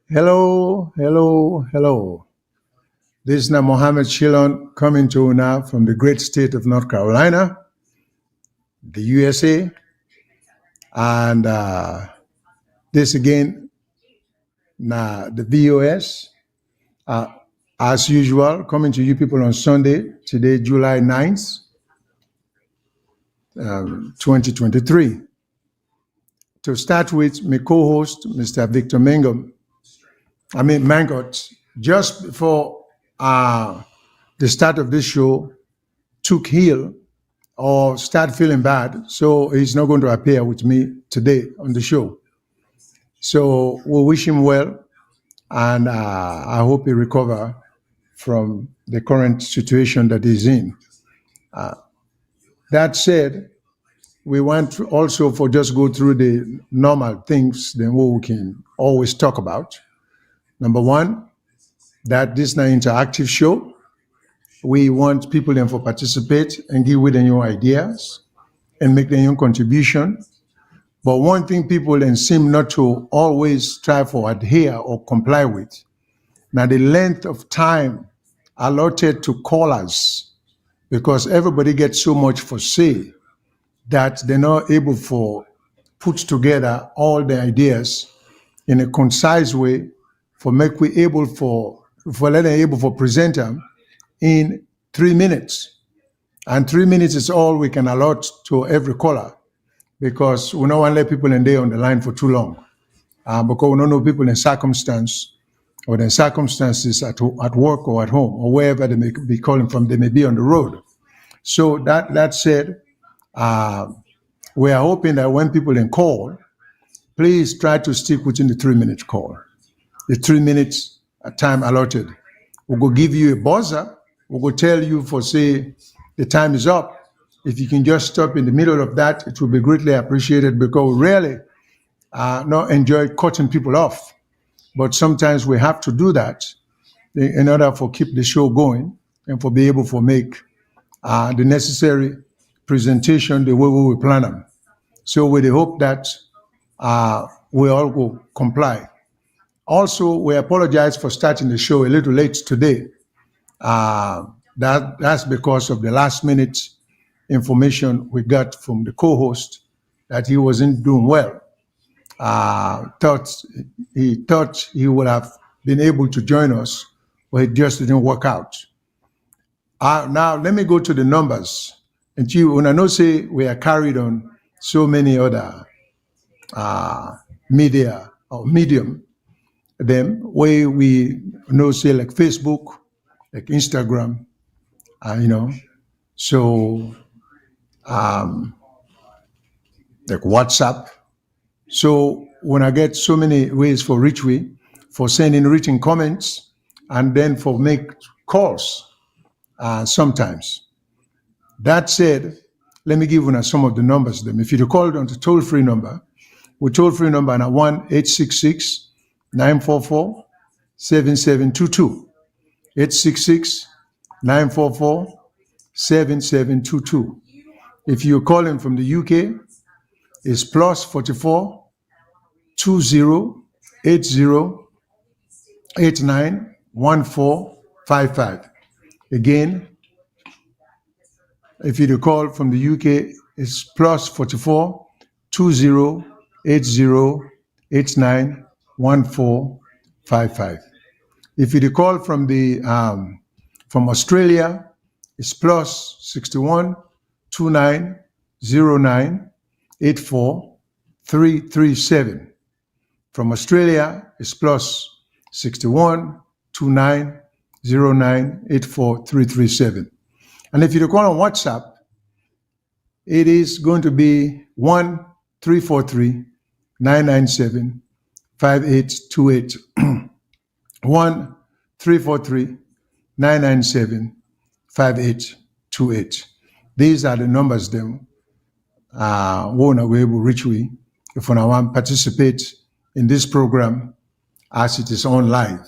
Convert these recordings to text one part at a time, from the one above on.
Hello, hello, hello. This is now Mohammed Shillon coming to you now from the great state of North Carolina, the USA. And this again, now the VOS, uh, as usual, coming to you people on Sunday, today, July 9th, 2023. To start with, my co-host, Mr. Victor Mangot, just before the start of this show, took heel or start feeling bad, so he's not going to appear with me today on the show. So we wish him well, and I hope he recover from the current situation that he's in. That said, we want to also for just go through the normal things then what we can always talk about. Number one, that this is an interactive show. We want people then for participate and give with their new ideas and make their own contribution. But one thing people then seem not to always try for adhere or comply with. Now the length of time allotted to callers, because everybody gets so much for say that they're not able for put together all the ideas in a concise way for make we able for let them able for present them in 3 minutes. And 3 minutes is all we can allot to every caller, because we don't want to let people in there on the line for too long. Because we don't know people in circumstance or their circumstances at work or at home or wherever they may be calling from. They may be on the road. So that said, we are hoping that when people then call, please try to stick within the 3 minute call, the 3 minutes time allotted. We'll go give you a buzzer. We'll go tell you for say the time is up. If you can just stop in the middle of that, it will be greatly appreciated, because we really not enjoy cutting people off. But sometimes we have to do that in order for keep the show going and for be able to make the necessary presentation the way we will plan them. So with the hope that we all will comply. Also, we apologize for starting the show a little late today. That's because of the last minute information we got from the co-host that he wasn't doing well. He thought he would have been able to join us, but it just didn't work out. Now, let me go to the numbers. And when I know say we are carried on so many other media or medium, them where we know say like Facebook, like Instagram, so like WhatsApp. So when I get so many ways for reach we, for sending written comments, and then for make calls sometimes. That said, let me give you some of the numbers. Them. If you call on the toll-free number, we toll-free number at 1-866-944-7722. 866-944-7722. If you're calling from the UK, it's plus 44 20 80 89 1455. Again, if you call from the UK, it's plus 44 20 80 89 1455. If you call from from Australia, it's plus 61 29 09 84 337. From Australia, it's plus 61 29 09 84 337. And if you call on WhatsApp, it is going to be 1-343-997-5828. 1-343-997-5828. These are the numbers them won't be able to reach we if we want to participate in this program as it is on live.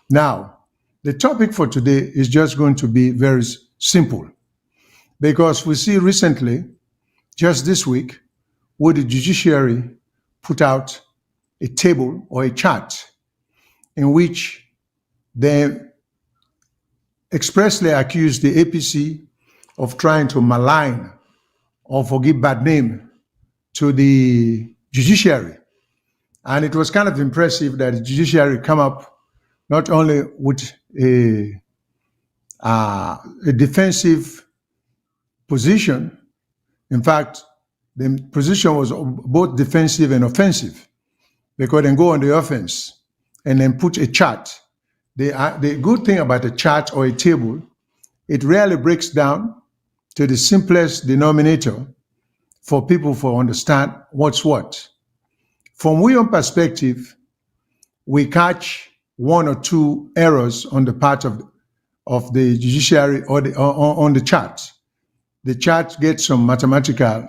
Now, the topic for today is just going to be very simple, because we see recently, just this week, where the Judiciary put out a table or a chart in which they expressly accused the APC of trying to malign or give bad name to the judiciary. And it was kind of impressive that the judiciary come up not only with a defensive position. In fact, the position was both defensive and offensive, because they go on the offense and then put a chart. The good thing about a chart or a table, it rarely breaks down to the simplest denominator for people to understand what's what. From our perspective, we catch one or two errors on the part of the judiciary or on the chart. The chart gets some mathematical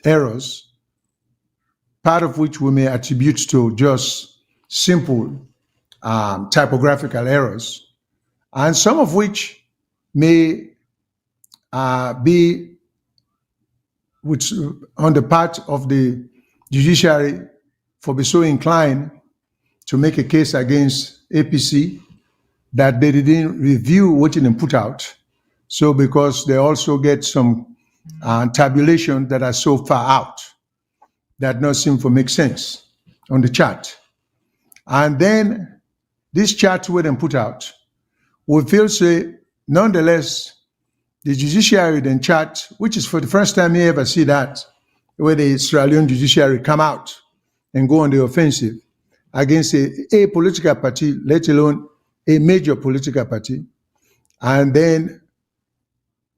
errors, part of which we may attribute to just simple typographical errors, and some of which may be which on the part of the judiciary for be so inclined to make a case against APC that they didn't review what they put out. So because they also get some tabulation that are so far out that not seem to make sense on the chart. And then this chart we then put out, we feel say, nonetheless, the judiciary then chart, which is for the first time you ever see that, where the Australian judiciary come out and go on the offensive against a political party, let alone a major political party. And then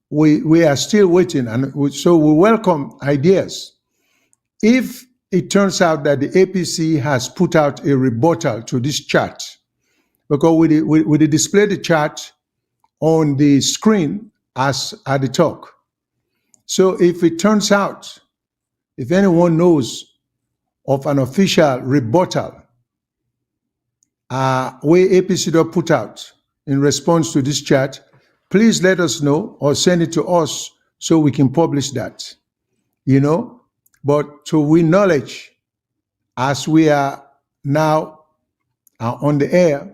we are still waiting. And so we welcome ideas. If it turns out that the APC has put out a rebuttal to this chart, because we display the chart on the screen as at the talk. So if it turns out, if anyone knows of an official rebuttal where APC put out in response to this chart, please let us know or send it to us so we can publish that, But to we knowledge, as we are now on the air,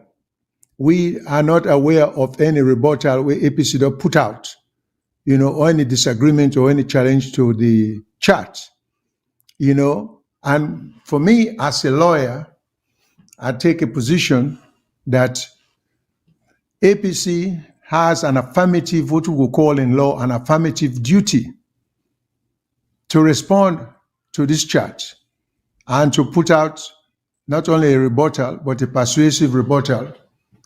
we are not aware of any rebuttal where APC put out, or any disagreement or any challenge to the chart, And for me, as a lawyer, I take a position that APC has an affirmative, what we will call in law, an affirmative duty to respond to this chart and to put out not only a rebuttal, but a persuasive rebuttal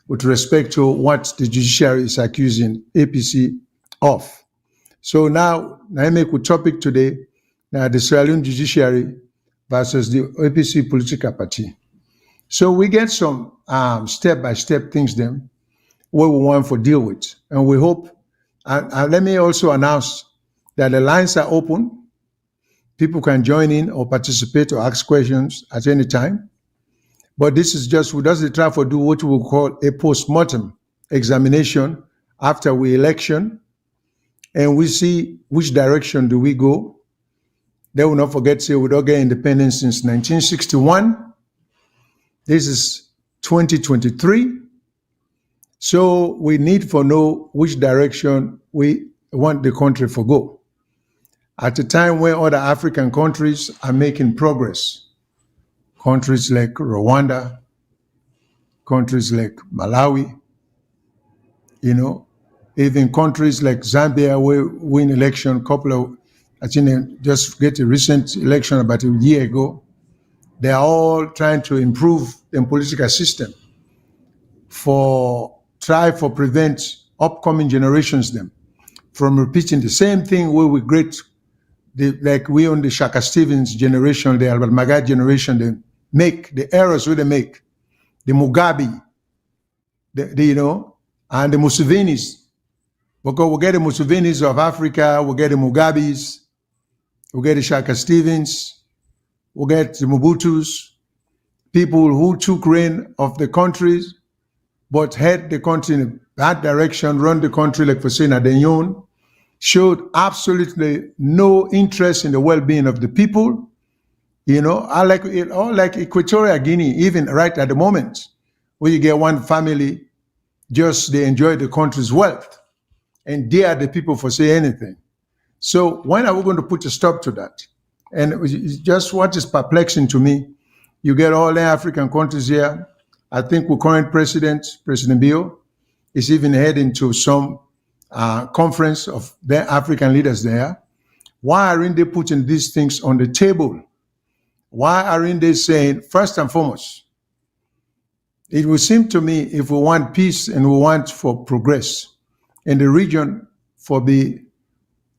with respect to what the judiciary is accusing APC of. So now I make a topic today, the Australian judiciary versus the APC political party. So we get some step-by-step things then what we want to deal with. And we hope, and let me also announce that the lines are open. People can join in or participate or ask questions at any time. But this is just, we just try to do what we call a post-mortem examination after we election, and we see which direction do we go. They will not forget, say, we don't get independence since 1961. This is 2023. So we need to know which direction we want the country to go. At a time when other African countries are making progress, countries like Rwanda, countries like Malawi, even countries like Zambia, where win election I think just get a recent election about a year ago. They are all trying to improve the political system try for prevent upcoming generations them from repeating the same thing where like we on the Shaka Stevens generation, the Albert Maga generation, they make the errors where they make, the Mugabe, and the Musevenis. Because we get the Musevenis of Africa, we get the Mugabes, we get the Shaka Stevens, we get the Mobutus, people who took reign of the countries, but head the country in a bad direction, run the country like for saying Leone, showed absolutely no interest in the well-being of the people. Like Equatorial Guinea, even right at the moment, where you get one family, just they enjoy the country's wealth and dare the people for say anything. So when are we going to put a stop to that? And it's just what is perplexing to me, you get all the African countries here. I think with current president, President Bio, is even heading to some conference of the African leaders there. Why aren't they putting these things on the table? Why aren't they saying, first and foremost, it would seem to me if we want peace and we want for progress in the region, for be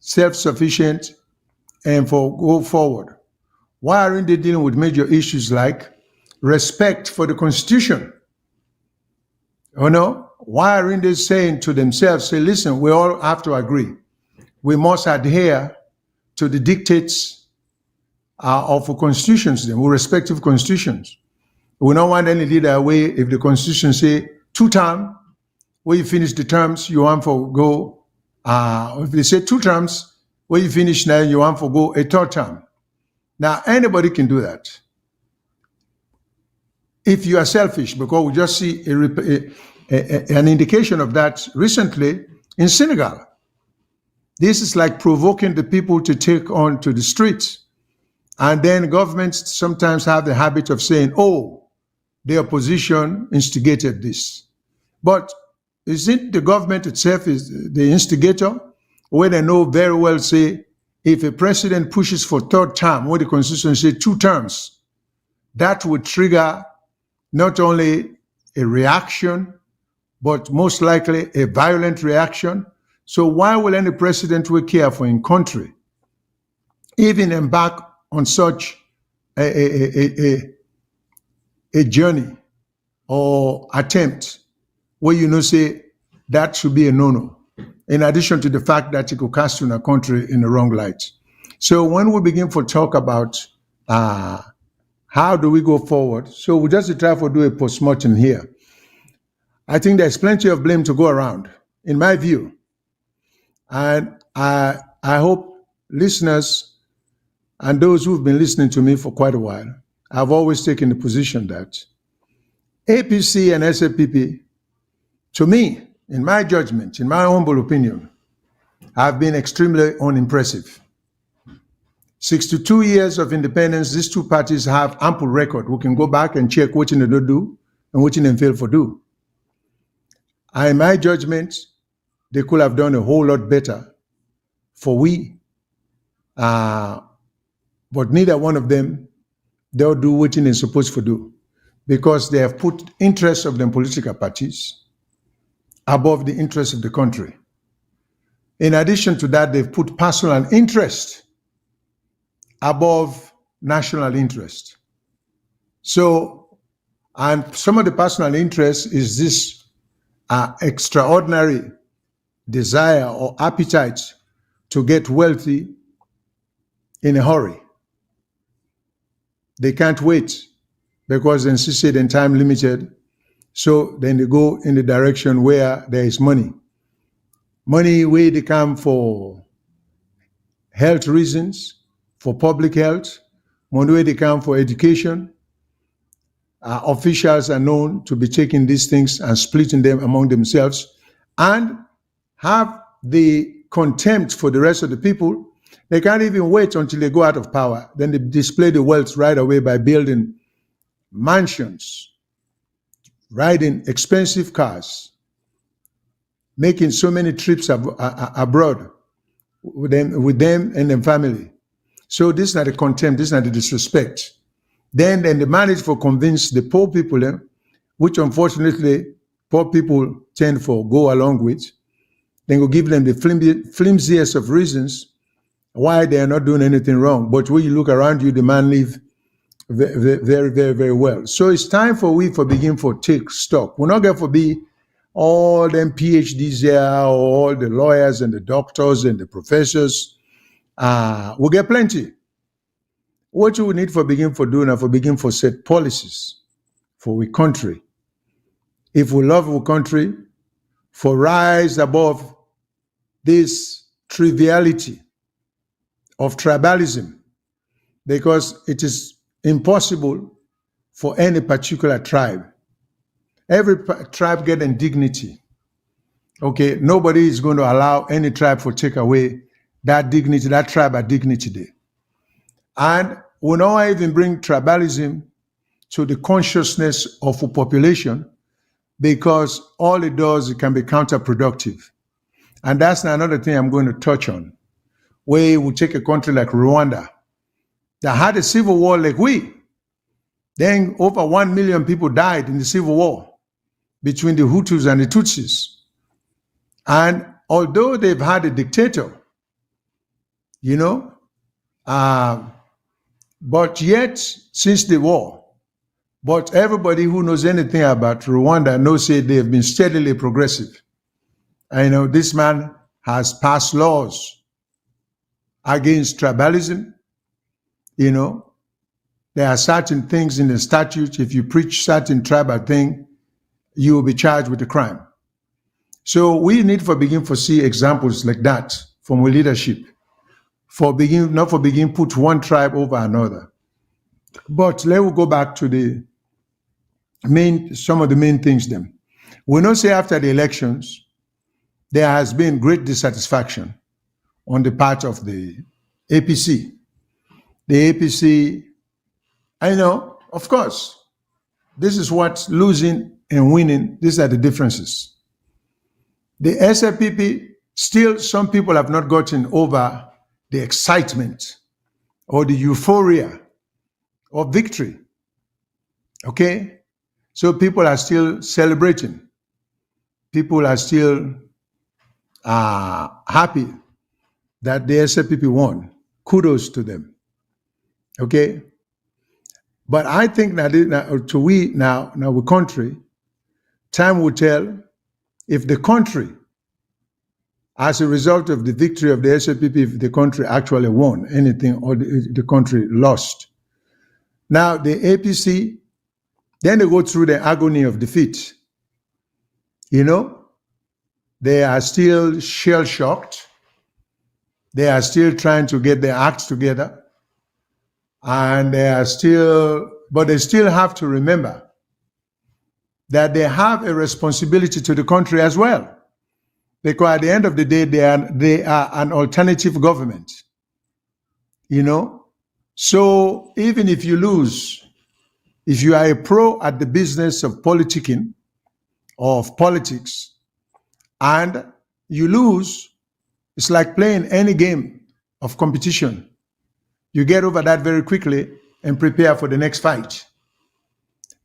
self-sufficient and for go forward, why aren't they dealing with major issues like respect for the Constitution? You know, why aren't they saying to themselves, say, listen, we all have to agree. We must adhere to the dictates of constitutions, then, with respective constitutions. We don't want any leader away if the Constitution say 2 terms, where you finish the terms, you want for go. If they say 2 terms, where you finish now, you want for go a 3rd term. Now, anybody can do that. If you are selfish, because we just see an indication of that recently in Senegal. This is like provoking the people to take on to the streets. And then governments sometimes have the habit of saying, oh, the opposition instigated this. But isn't the government itself is the instigator? Where they know very well, say, if a president pushes for 3rd term, where the Constitution says 2 terms, that would trigger not only a reaction, but most likely a violent reaction. So why will any president we care for in country even embark on such a journey or attempt where you know say that should be a no-no, in addition to the fact that it could cast in a country in the wrong light. So when we begin to talk about how do we go forward, so we just try to do a postmortem here. I think there's plenty of blame to go around, in my view. And I hope listeners and those who've been listening to me for quite a while, I've always taken the position that APC and SAPP, to me, in my judgment, in my humble opinion, have been extremely unimpressive. 62 years of independence, these 2 parties have ample record. We can go back and check what they don't do and what they fail to do. And in my judgment, they could have done a whole lot better for we. But neither one of them, they'll do what they're supposed to do, because they have put interests of the political parties above the interests of the country. In addition to that, they've put personal interest above national interest. So, and some of the personal interest is this extraordinary desire or appetite to get wealthy in a hurry. They can't wait because they insisted in time limited. So then they go in the direction where there is money. Money where they come for health reasons, for public health, money where they come for education. Officials are known to be taking these things and splitting them among themselves and have the contempt for the rest of the people. They can't even wait until they go out of power. Then they display the wealth right away by building mansions, riding expensive cars, making so many trips abroad with them and their family. So this is not the contempt, this is not the disrespect. Then they manage to convince the poor people, which unfortunately poor people tend to go along with. Then go give them the flimsiest of reasons why they are not doing anything wrong. But when you look around you, the man live very, very, very, very well. So it's time for we for begin for take stock. We're not going to be all them PhDs here, all the lawyers and the doctors and the professors. We'll get plenty. What you need for begin for doing and for begin for set policies for we country. If we love our country, for rise above this triviality of tribalism, because it is impossible for any particular tribe Every tribe get dignity. Okay, nobody is going to allow any tribe to take away that dignity, that tribe dignity there. And we don't even bring tribalism to the consciousness of a population, because all it does, it can be counterproductive. And that's another thing I'm going to touch on. Where we take a country like Rwanda that had a civil war like we. Then over 1 million people died in the civil war between the Hutus and the Tutsis. And although they've had a dictator, you know, but yet since the war, but everybody who knows anything about Rwanda knows that they have been steadily progressive. And this man has passed laws against tribalism. There are certain things in the statute. If you preach certain tribal thing, you will be charged with a crime. So we need for begin to see examples like that from leadership. Not for begin put one tribe over another. But let me go back to some of the main things then. We know say after the elections, there has been great dissatisfaction on the part of the APC. The APC, I know, of course, this is what losing and winning, these are the differences. The SFPP, still some people have not gotten over the excitement or the euphoria of victory. Okay? So people are still celebrating. People are still happy that the SFPP won. Kudos to them. Okay? But I think that now our country, time will tell if the country, as a result of the victory of the SFPP, if the country actually won anything or the country lost. Now the APC, then they go through the agony of defeat. They are still shell-shocked. They are still trying to get their acts together. And but they still have to remember that they have a responsibility to the country as well. Because at the end of the day, they are an alternative government. So even if you lose, if you are a pro at the business of politicking, of politics, and you lose, it's like playing any game of competition. You get over that very quickly and prepare for the next fight.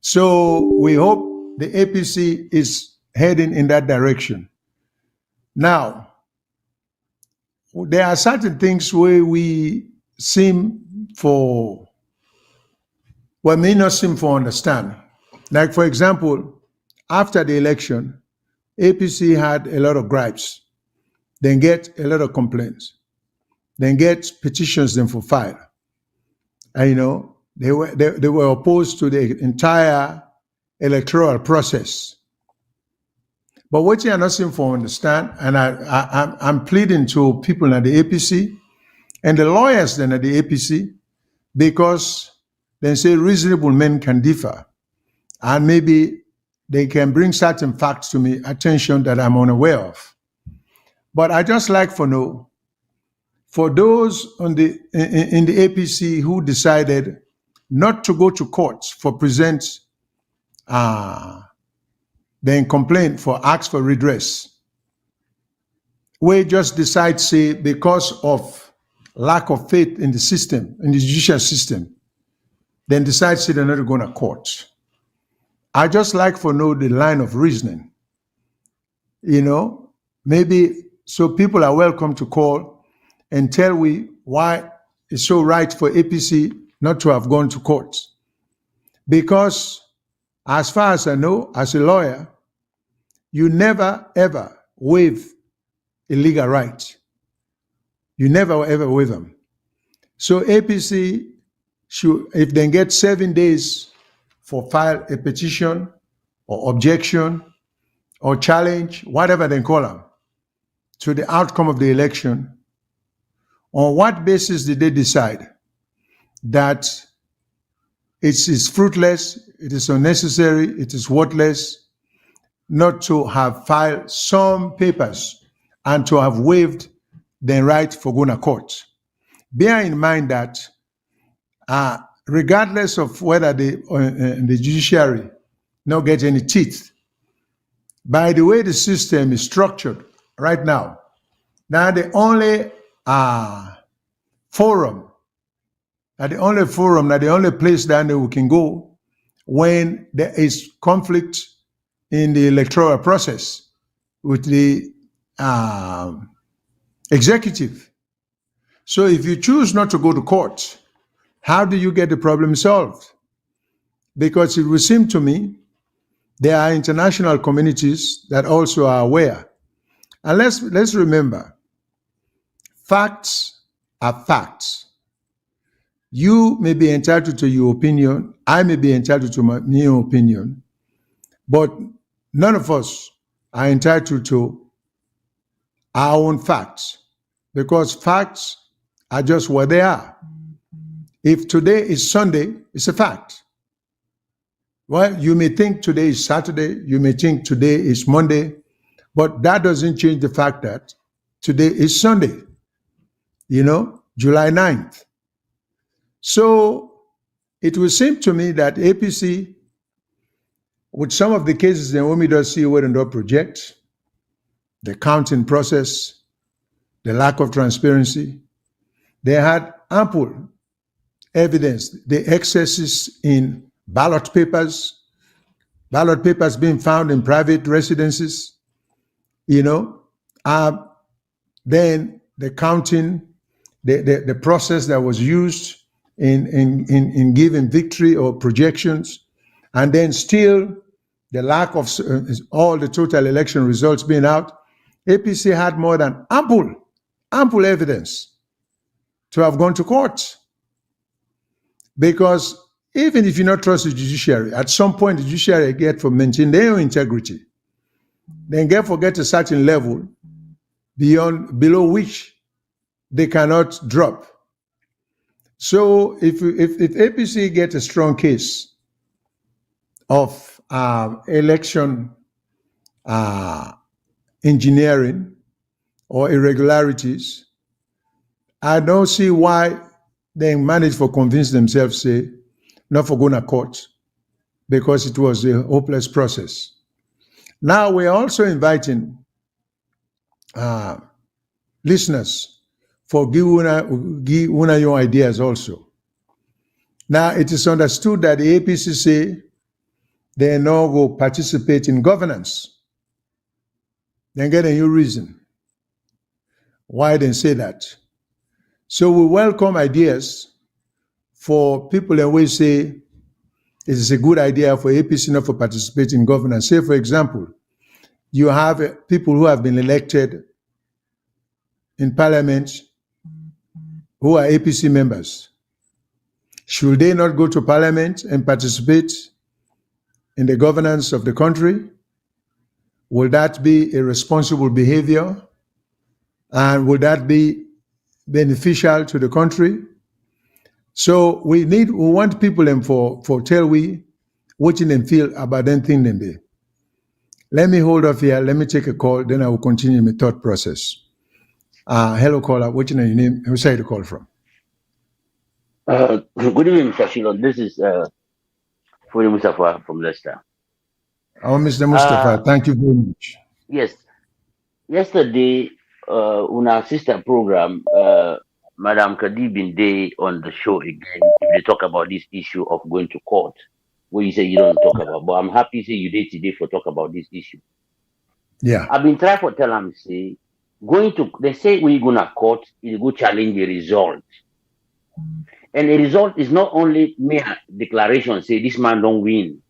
So we hope the APC is heading in that direction. Now, there are certain things where we may not seem to understand. Like, for example, after the election, APC had a lot of gripes, then get a lot of complaints, then get petitions then for file. And they were opposed to the entire electoral process. But what you are not seem to understand, and I'm pleading to people at the APC and the lawyers then at the APC, because they say reasonable men can differ, and maybe they can bring certain facts to me attention that I'm unaware of. But I just like to know, for those in the APC who decided not to go to court for present then complaint for ask for redress, we just decide, say, because of lack of faith in the system, in the judicial system, then decide, say, they're not going to court. I just like to know the line of reasoning. Maybe so people are welcome to call and tell we why it's so right for APC not to have gone to court. Because as far as I know, as a lawyer, you never ever waive a legal right. You never ever waive them. So APC should, if they get 7 days for file a petition or objection or challenge, whatever they call them, to the outcome of the election, on what basis did they decide that it is fruitless, it is unnecessary, it is worthless, not to have filed some papers and to have waived their right for going to court. Bear in mind that regardless of whether the judiciary not get any teeth, by the way the system is structured right now, the only forum, the only place that we can go when there is conflict in the electoral process with the executive. So if you choose not to go to court, how do you get the problem solved? Because it would seem to me there are international communities that also are aware. And let's remember, facts are facts. You may be entitled to your opinion. I may be entitled to my own opinion. But none of us are entitled to our own facts, because facts are just what they are. If today is Sunday, it's a fact. Well, you may think today is Saturday, you may think today is Monday, but that doesn't change the fact that today is Sunday, July 9th. So it will seem to me that APC, with some of the cases that we don't see where they project, the counting process, the lack of transparency, they had ample evidence, the excesses in ballot papers being found in private residences, then the counting, the process that was used in giving victory or projections, and then still the lack of all the total election results being out. APC had more than ample evidence to have gone to court. Because even if you not trust the judiciary, at some point the judiciary get for maintain their own integrity, then get a certain level below which they cannot drop. So if APC get a strong case of election engineering or irregularities, I don't see why they managed to convince themselves, say, not for going to court, because it was a hopeless process. Now we're also inviting listeners for give una your ideas also. Now it is understood that the APC say they no go participate in governance. Then get a new reason why they say that. So we welcome ideas for people that we say it is a good idea for APC not to participate in governance. Say, for example, you have people who have been elected in parliament who are APC members. Should they not go to parliament and participate in the governance of the country? Will that be a responsible behavior? And will that be beneficial to the country? So we want people for tell we what them feel about them thing them there. Let me hold off here. Let me take a call. Then I will continue my thought process. Hello, caller. What's your name? Who's the call from? Good evening, Mr. Shilon. This is Fuli Mustafa from Leicester. Oh, Mr. Mustafa, thank you very much. Yes. Yesterday, on our sister program, Madam Kadibin Day on the show again, they talk about this issue of going to court, where you say you don't talk about. But I'm happy to say you did today for talk about this issue. Yeah. I've been trying to tell them, say, they say we're going to court, you go challenge the result. And the result is not only mere declaration, say this man don't win.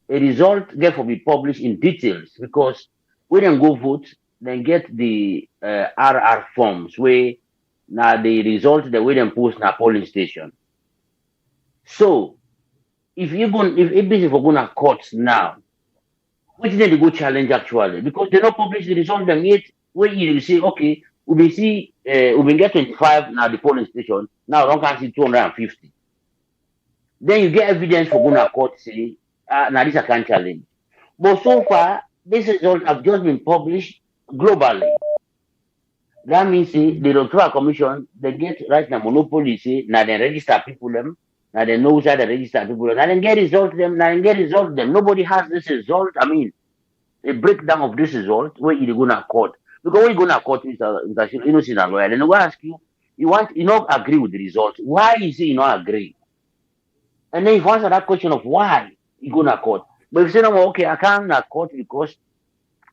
A result therefore be published in details, because we then go vote, then get the RR forms where now the result that we then post in a polling station. So if APC for gonna court now, what did they go challenge actually? Because they not publish the result them yet, where you say, okay, we see we get 25 now the polling station, now don't can see 250. Then you get evidence for gonna court say now this I can't challenge. But so far These results have just been published globally. That means say the Electoral Commission they get right now monopoly say now they register people them, now they know how they register people, now they get result them, now they get result them. Nobody has this result. I mean, a breakdown of this result where you go to court. Because when you go to court, Mr. Innocent and lawyer, then they will ask you, you not agree with the result. Why you say you not agree? And then if you answer that question of why you go to court. But if you say no, okay, I can't go court because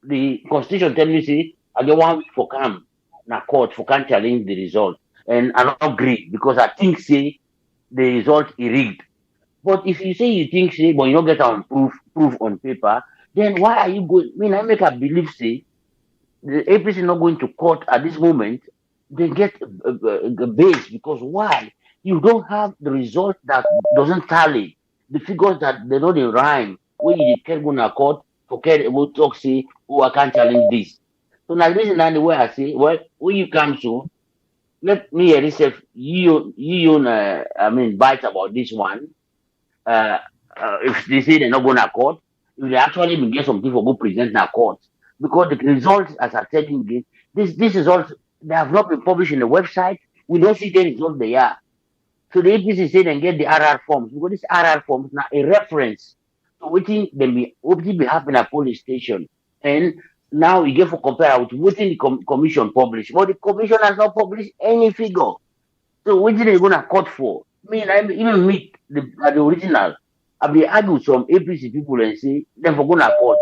the constitution tell me say I get 1 week for come na court for can challenge the result. And I don't agree because I think say the result is rigged. But if you say you think say, but you don't get on proof on paper, then why are you going? I mean, I make a believe say the APC not going to court at this moment. They get a base because why? You don't have the result that doesn't tally the figures that they know they rhyme. When you can go to court, forget about talk say, oh, I can't challenge this. So now this is not the way I say, well, when you come to let me hear this if I mean bite about this one uh, if they say they're not going to court, if they actually even get some people go present in a court, because the results, as I said again, this results they have not been published in the website. We don't see the results they are. So the APC say they get the RR forms because this RR forms now a reference to what be happening at police station, and now we get for compare with what the commission published, but the commission has not published any figure. So what are they gonna court for? I mean, I even meet the original. I be argue with some APC people and say them for gonna court.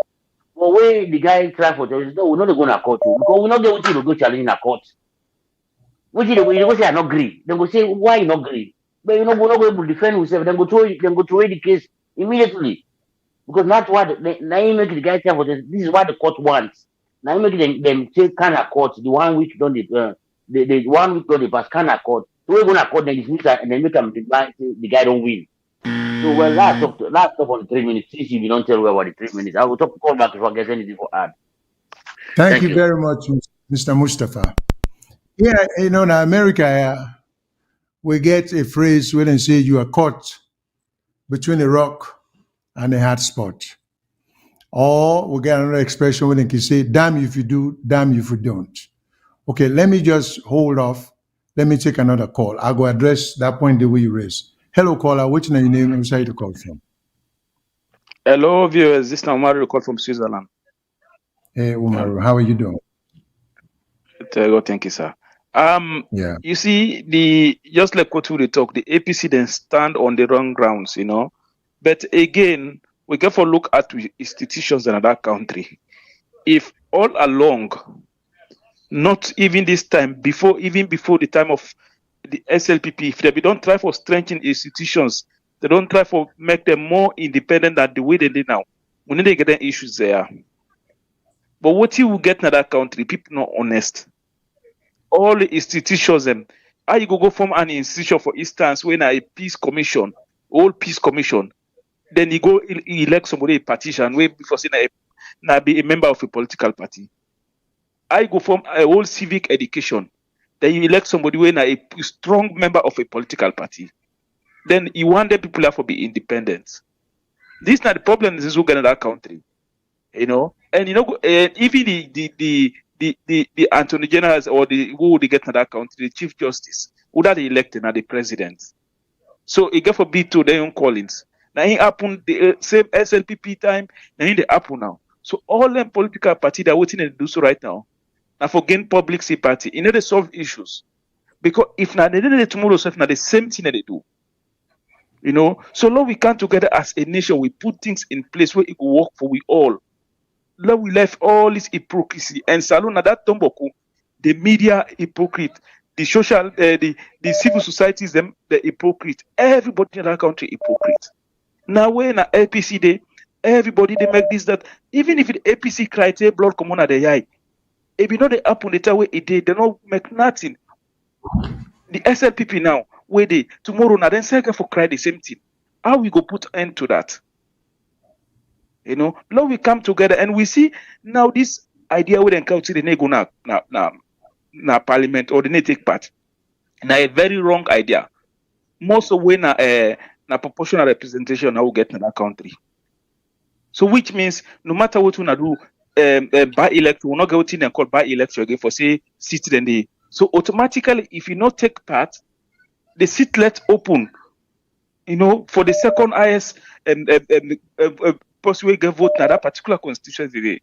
But when the guy try for tell us, no, we're not gonna court you because we not get what you go challenge in a court. Which they go say I not agree. Then go say why you not agree? But you know we're not going to defend yourself. Then go throw the case immediately because that's what now you make the guy tell for this is what the court wants. Now you make them say can a court the 1 week don't the 1 week don't pass can a court. So we're gonna court then dismiss and then make them the guy don't win. So well last talk on the 3 minutes. Since you don't tell where about the 3 minutes, I will talk call back if I get anything for add. Thank Thank you you. very much, Mr. Mustafa. Yeah, in America, we get a phrase where they say you are caught between a rock and a hard spot. Or we get another expression where they can say, damn you if you do, damn you if you don't. Okay, let me just hold off. Let me take another call. I'll go address that point the way you raised. Hello, caller. Which name your name and where you call from? Hello, viewers. This is Mario call from Switzerland. Hey, Umaru, how are you doing? Thank you, sir. Yeah. You see, just like what we talk, the APC then stand on the wrong grounds, But again, we get for look at institutions in that country. If all along, not even this time, even before the time of the SLPP, if they don't try for strengthening institutions, they don't try for make them more independent than the way they did now. We need to get the issues there. But what you will get in that country, people not honest. All the institutions, how you go form an institution, for instance, when a peace commission, all peace commission, then you go elect somebody a partition, where before saying now be a member of a political party. I go form a whole civic education, then you elect somebody when a strong member of a political party. Then you want the people have to be independent. This is not the problem. This is who get in that country, and even the Attorney Generals or who they get in that country, the Chief Justice, who that they elected now the president. So it get for be to their own callings. Now it happened the same SLPP time. Now it happen now. So all them political parties that are waiting to do so right now. Now for gain public sympathy, they solve issues. Because if not they did tomorrow, so if not the same thing that they do. So now we come together as a nation, we put things in place where it will work for we all. Now we left all this hypocrisy and Salona that Tomboku, the media hypocrite, the social, the civil societies, them the hypocrite. Everybody in that country hypocrite. Now when a APC day, everybody they make this that even if the APC criteria blood come on at the eye, if you know they happen the time where it did, they don't make nothing. The SLPP now, where they tomorrow now then second for cry the same thing. How we go put end to that? Now we come together and we see now this idea where they country they go na parliament or they take part. Now a very wrong idea. Most of when na proportional representation now we get in that country. So which means no matter what we do, by-elect, will not get in and call by-election again for say seat then they. So automatically, if you not take part, the seat let open, for the second highest person will get vote na that particular constituency today.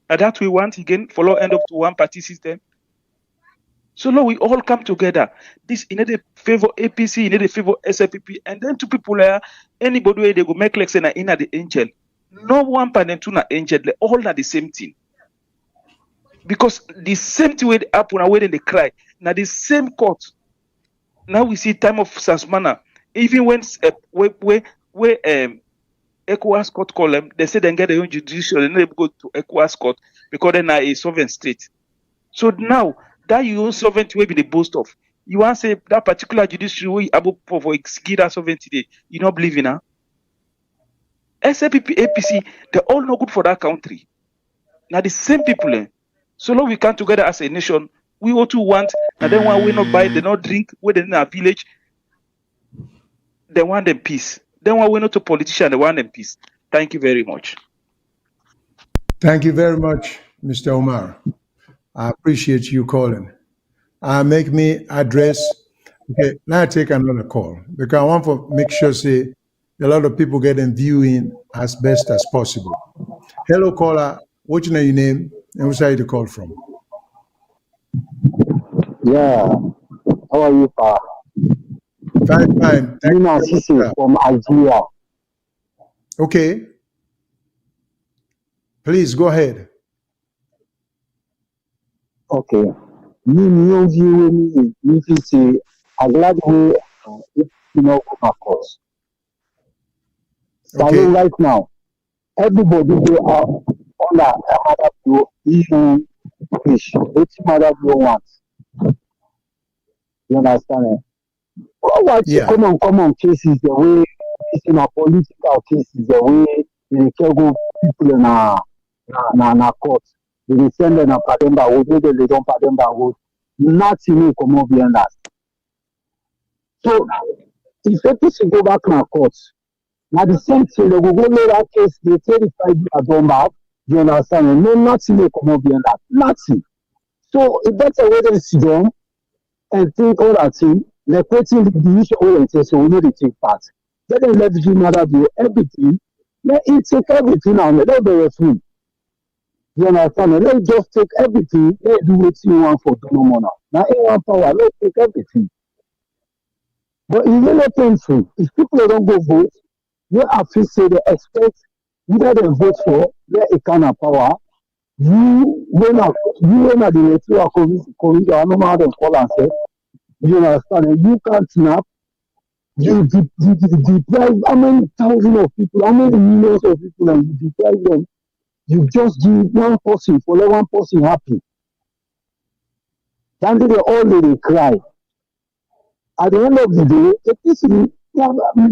And that we want again follow end up to one party system. So now we all come together. This in the favor APC, in the favor SLPP, and then two people there, anybody where they go make like say na in the angel. No one panel two na angel, they all are the same thing. Because the same thing with happen and when they cry. Now the same court. Now we see time of Sansmana. Even when ECOWAS court call them, they say they get their own judicial, and they go to ECOWAS court because they're not a sovereign state. So now that your own sovereignty will be the boast of. You want to say that particular judiciary will able for execute that sovereignty today. You don't believe in her. SLPP, APC, they're all not good for that country. Now the same people. So long we come together as a nation, we all too want, and then one we not buy, they not drink, we they in our village, they want them peace. Then one we not to politician, they want them peace. Thank you very much. Thank you very much, Mr. Omar. I appreciate you calling. Make me address. Okay, now I take another call because I want to make sure say a lot of people get them viewing as best as possible. Hello, caller. What's your name and which side you call from? Yeah, how are you, Pa? Fine, fine. Thank Nina you. Sisi from Algeria. Okay. Please go ahead. Okay. Me view me say I glad we if you know come across. Okay. So right now, everybody go out on that mother blow even fish. Which mother blow wants. You understand it? What Yeah. common cases the way it's in a political cases the way they can go people na court. They send them a pattern by wood, maybe they don't pattern by wood. Nothing will come up behind that. So if APC go back to court, now the same thing they will go lay that case, they say the 5 years done back, you understand? No, nothing will come up behind that. Nothing. So it better wait and sit down and think all that thing. Like waiting the issue orientation, we know they take part. Let them let the mother do everything. Let it take everything and let them be free. You understand? Let just take everything. Let do what you want for no more now. Now, in one power, let take everything. But it's really painful. If people don't go vote, they have to say they expect either they vote for their kind of power. You when at the electoral commission, I don't know how they call and say. You understand? You can't snap. You deprive how many thousands of people, how many millions of people, and you deprive them. You just give one person for let one person happy. Then they all they cry. At the end of the day,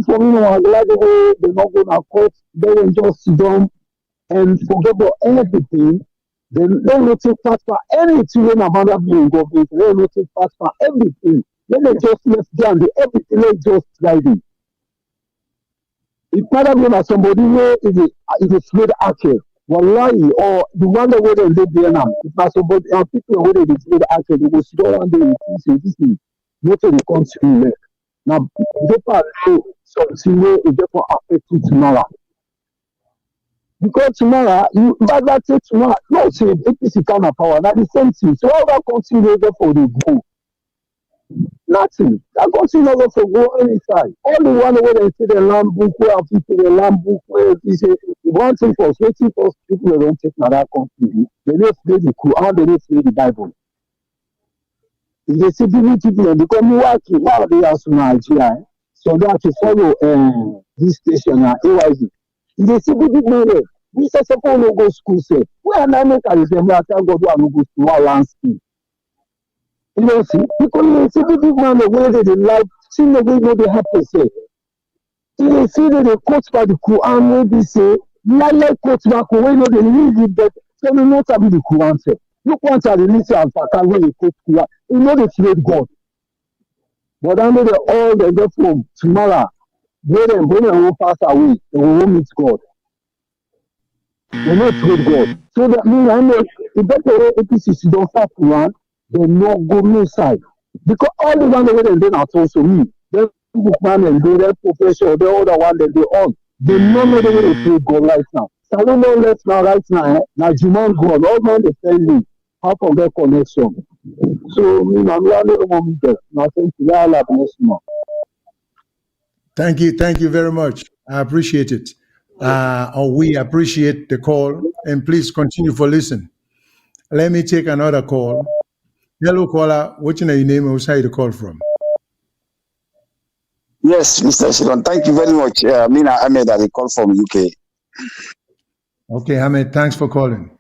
for me, I'm glad they're not going to court. They will just sit down and forget about everything. They will take part for anything when another being government. They will take part for everything. Then they just left down the everything. They just driving. If another being as somebody who is a slave actor. Wallahi, or the one that where they live there now. If not somebody and people where they slave actor, they will sit down one day and say, this is not the country left. Now, they part something where it therefore affect you tomorrow. Because tomorrow, you that say tomorrow, no, say APC kind of power, not the same thing. So how that country will therefore they go? Nothing. That country not going to go any side. All the one where they say the land book, where people the land book, where they say one thing for waiting for people they don't take another country. They don't play the Quran, they don't play the Bible. If they see people and become working, now they are from Nigeria. So they have to follow this station AYZ. If they see people there, we say suppose no go school say. Where am I make a say me I tell God I no go school or land school. You know see, because you see people the way they like, see the way they have to say. If they see that they quote by the Quran, maybe say, like quote back when they read it, but so they not have the Quran say. You want to release your attack when they quote Quran. You know they fear God. But I know they all they go from tomorrow, when they won't pass away, they will meet God. They no trade God. So that means I know if that APC don't start to run, they no go no side. Because all the one way they are also me. They man and do their profession, the other one that they on. They no know the way they trade God right now. So I don't know left now, right now, now Juman God, all man they tell me half of their connection. So me, I'm not the one there. Now thank you, I love you. Thank you very much. I appreciate it. Or we appreciate the call, and please continue for listen. Let me take another call. Hello, caller. What's your name? Who's how you call from? Yes, Mr. Shilon, thank you very much. Mina Ahmed, I call from UK. Okay, Ahmed, thanks for calling.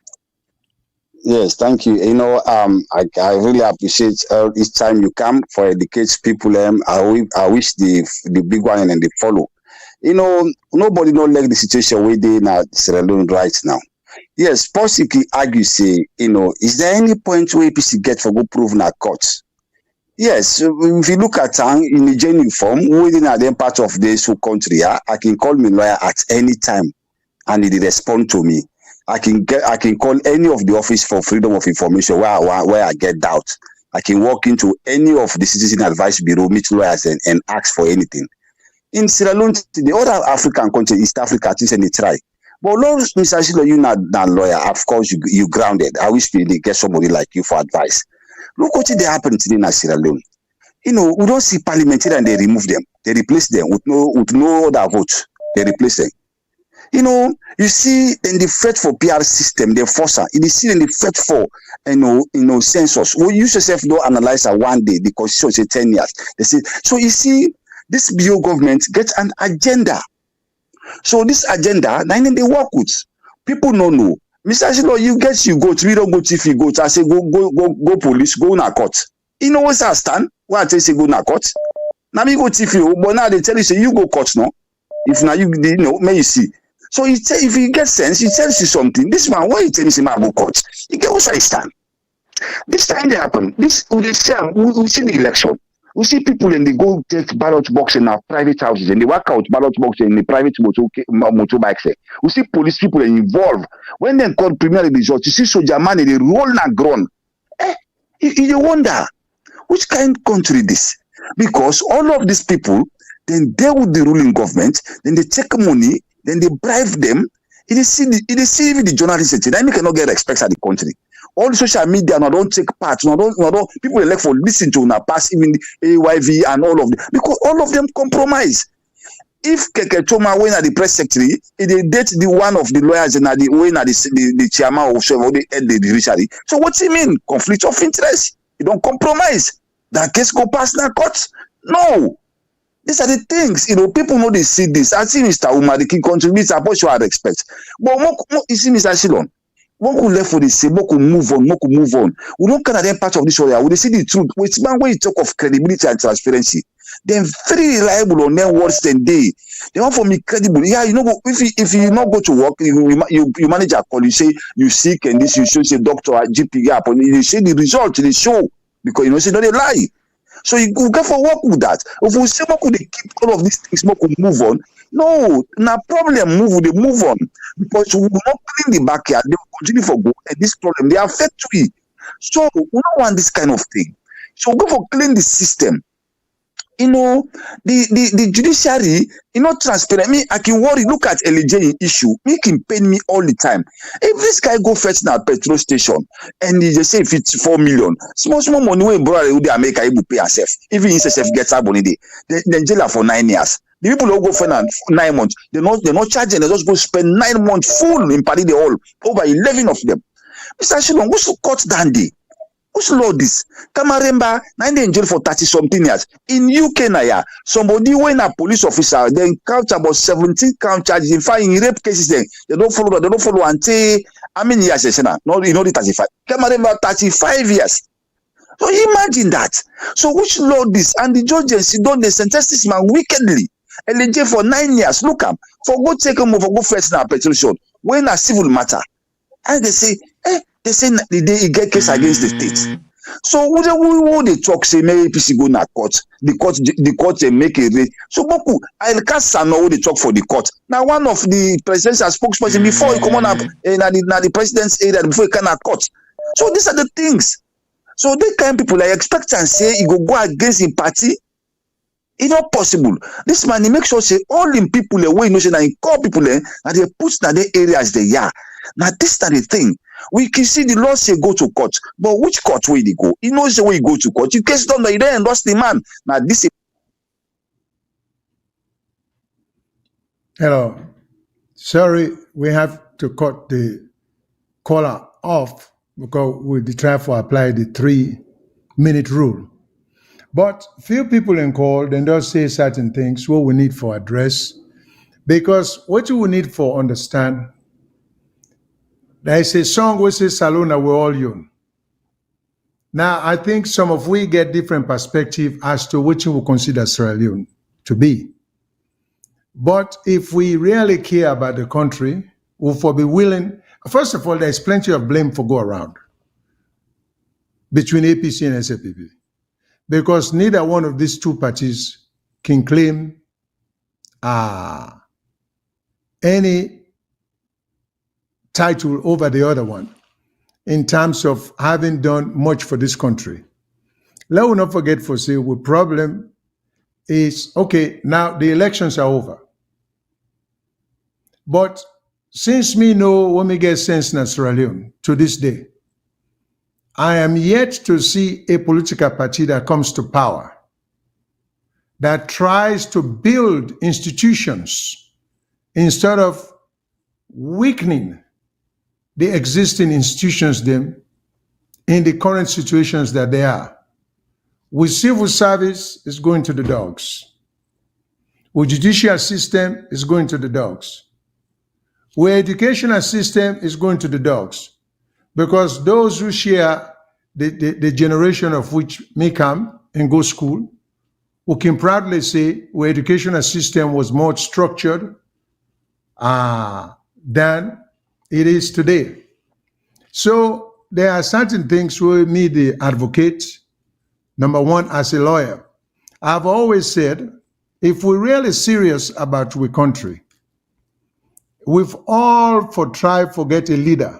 Yes, thank you. You know, I really appreciate each time you come for educate people. I wish the big one and they follow. You know, nobody don't like the situation we they in Sierra Leone right now. Yes, possibly argue say, you know, is there any point where APC get for go prove in our courts? Yes, if you look at in the genuine form, within a part of this whole country, I can call me lawyer at any time, and they respond to me. I can call any of the office for freedom of information where I get doubt. I can walk into any of the citizen advice bureau, meet lawyers and ask for anything. In Sierra Leone, the other African country, East Africa, things and they try. But Lord, Mr. Shilo, you're not a lawyer. Of course, you grounded. I wish they get somebody like you for advice. Look what they happen today in Sierra Leone. You know, we don't see parliamentarians, they remove them. They replace them with no other vote. They replace them. You know, you see in the threat for PR system, they force her. You see in the threat for census. We use yourself don't analyze her one day, the constitution say 10 years. They say so you see, this bio government gets an agenda. So this agenda, now they work with. People don't know. Mr. Shilo, you go to we don't go if you go to I say go police, go na court. You know what's I stand? Why I tell you say go na court? Now me go if you, but now they tell you say you go court no. If now you know, may you see. So if you get sense, he tells you something. This man, why you tell me about go court? You get what I stand. This time they happen. This we see the election. We see people and they go take ballot box in our private houses and they work out ballot box in the private motorbikes. We see police people involved. When they call premier results, you see soldier man they roll and groan. You wonder which kind of country this? Because all of these people then deal with the ruling government, then they take money, then they bribe them. It is even the journalists say, I cannot get respect at the country. All the social media now don't take part. Now don't people elect for listen to now pass even the AYV and all of them because all of them compromise. If Keke Toma when at the press secretary, they date the one of the lawyers and the when at the chairman of the judiciary. So what's it mean? Conflict of interest. You don't compromise. That case go past that court. No. These are the things, you know, people know they see this. I see Mr. Umar, the king contributes, I what you are expect. But you see, Mr. Shilon, one could left for the same, one could move on. We don't kind of that part of this area. We see the truth. Which man when you talk of credibility and transparency, they're very reliable on their words than they want for me credible. Yeah, you know, if you not go to work, you manage a call, you say you sick and this, you should say doctor at GP gap, and you say the result, they show because you know, say no, they lie. So you go for work with that. If we say we keep all of these things, we could move on. No, now problem they move on because we will not clean the backyard. They will continue for go and this problem they affect we. So we don't want this kind of thing. So go for clean the system. You know, the judiciary, you know, transparent. Me, I can worry. Look at LJ issue. Me can pain me all the time. If this guy go fetch now petrol station and they just say if it's 4 million, small money when brother would America able pay herself. Even if herself gets up on the day, then jail her for 9 years. The people who go for 9 months, they're not charging. They just go spend 9 months full in Paris the hall over 11 of them. Mr. Shilon, what's to cut down the? Who's law this? Kamaremba, 9 in jail for 30-something years. In UK, Naya, somebody when a police officer then count about 17 count charges. In fact, in rape cases, they don't follow until how many years? No, you know the 35. Kamaremba, 35 years. So imagine that. So which law this? And the judges don't they sentence this man wickedly. LJ for 9 years. Look up for go take him over, go first now petition. When a civil matter, and they say, they say they get case against the state. So who they talk say may APC go na court, the court make a rate. So Boku, I'll cast Sano who they talk for the court. Now one of the presidential spokesperson before he come on up na the president's area before he can court. So these are the things. So they kind of people I expect and say he go against him party. It's not possible. This man he make sure say all him people away, you know, say na he call people and they put na the areas they are. Now this is the thing. We can see the law say go to court, but which court will they go? He knows the way you go to court. You case done, you don't endorse the man. Now this is Hello. Sorry, we have to cut the caller off because we try to apply the 3-minute rule. But few people in call, they don't say certain things what we need for address. Because what you will need for understand, there is a song which says Salona we're all young. Now I think some of we get different perspective as to which we consider Sierra Leone to be. But if we really care about the country, we'll be willing. First of all, there's plenty of blame for go around between APC and SAPP. Because neither one of these two parties can claim any title over the other one in terms of having done much for this country. Let us not forget for say, the problem is, okay, now the elections are over. But since me know when me get sense in Sierra Leone to this day, I am yet to see a political party that comes to power that tries to build institutions instead of weakening the existing institutions them in the current situations that they are. With civil service is going to the dogs. With judicial system is going to the dogs. With educational system is going to the dogs. Because those who share the generation of which may come and go school, who can proudly say our educational system was more structured than it is today. So there are certain things where me, the advocate, number one, as a lawyer, I've always said, if we're really serious about our country, we've all tried to get a leader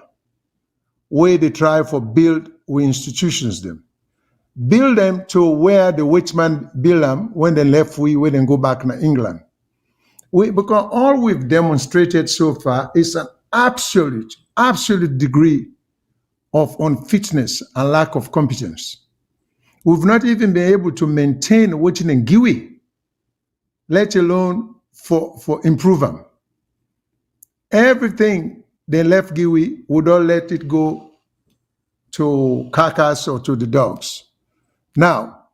where they try for build we institutions them. Build them to where the rich man build them when they left when they go back to England. Because all we've demonstrated so far is an absolute degree of unfitness and lack of competence. We've not even been able to maintain what in GUI, let alone for improve them. Everything they left GUI, we don't let it go to carcass or to the dogs. Now,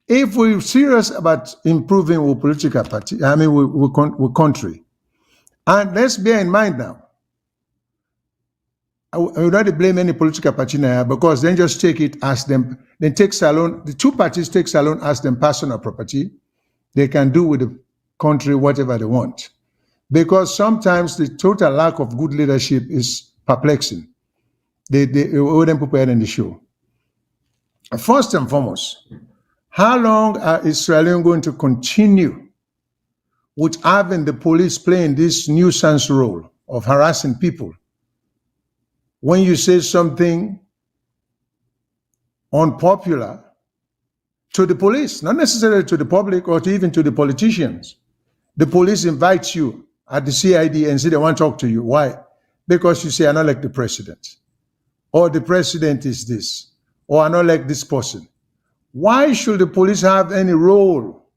if we're serious about improving our political party, our country, and let's bear in mind now, I would not blame any political party now because then just take it as them, then take Salon, the two parties take Salon as them personal property. They can do with the country whatever they want. Because sometimes the total lack of good leadership is perplexing. They wouldn't prepare in the show. First and foremost, how long are Israelis going to continue with having the police playing this nuisance role of harassing people? When you say something unpopular to the police, not necessarily to the public or even to the politicians, the police invites you at the CID and say they want to talk to you. Why? Because you say, I'm not like the president, or the president is this, or I'm not like this person. Why should the police have any role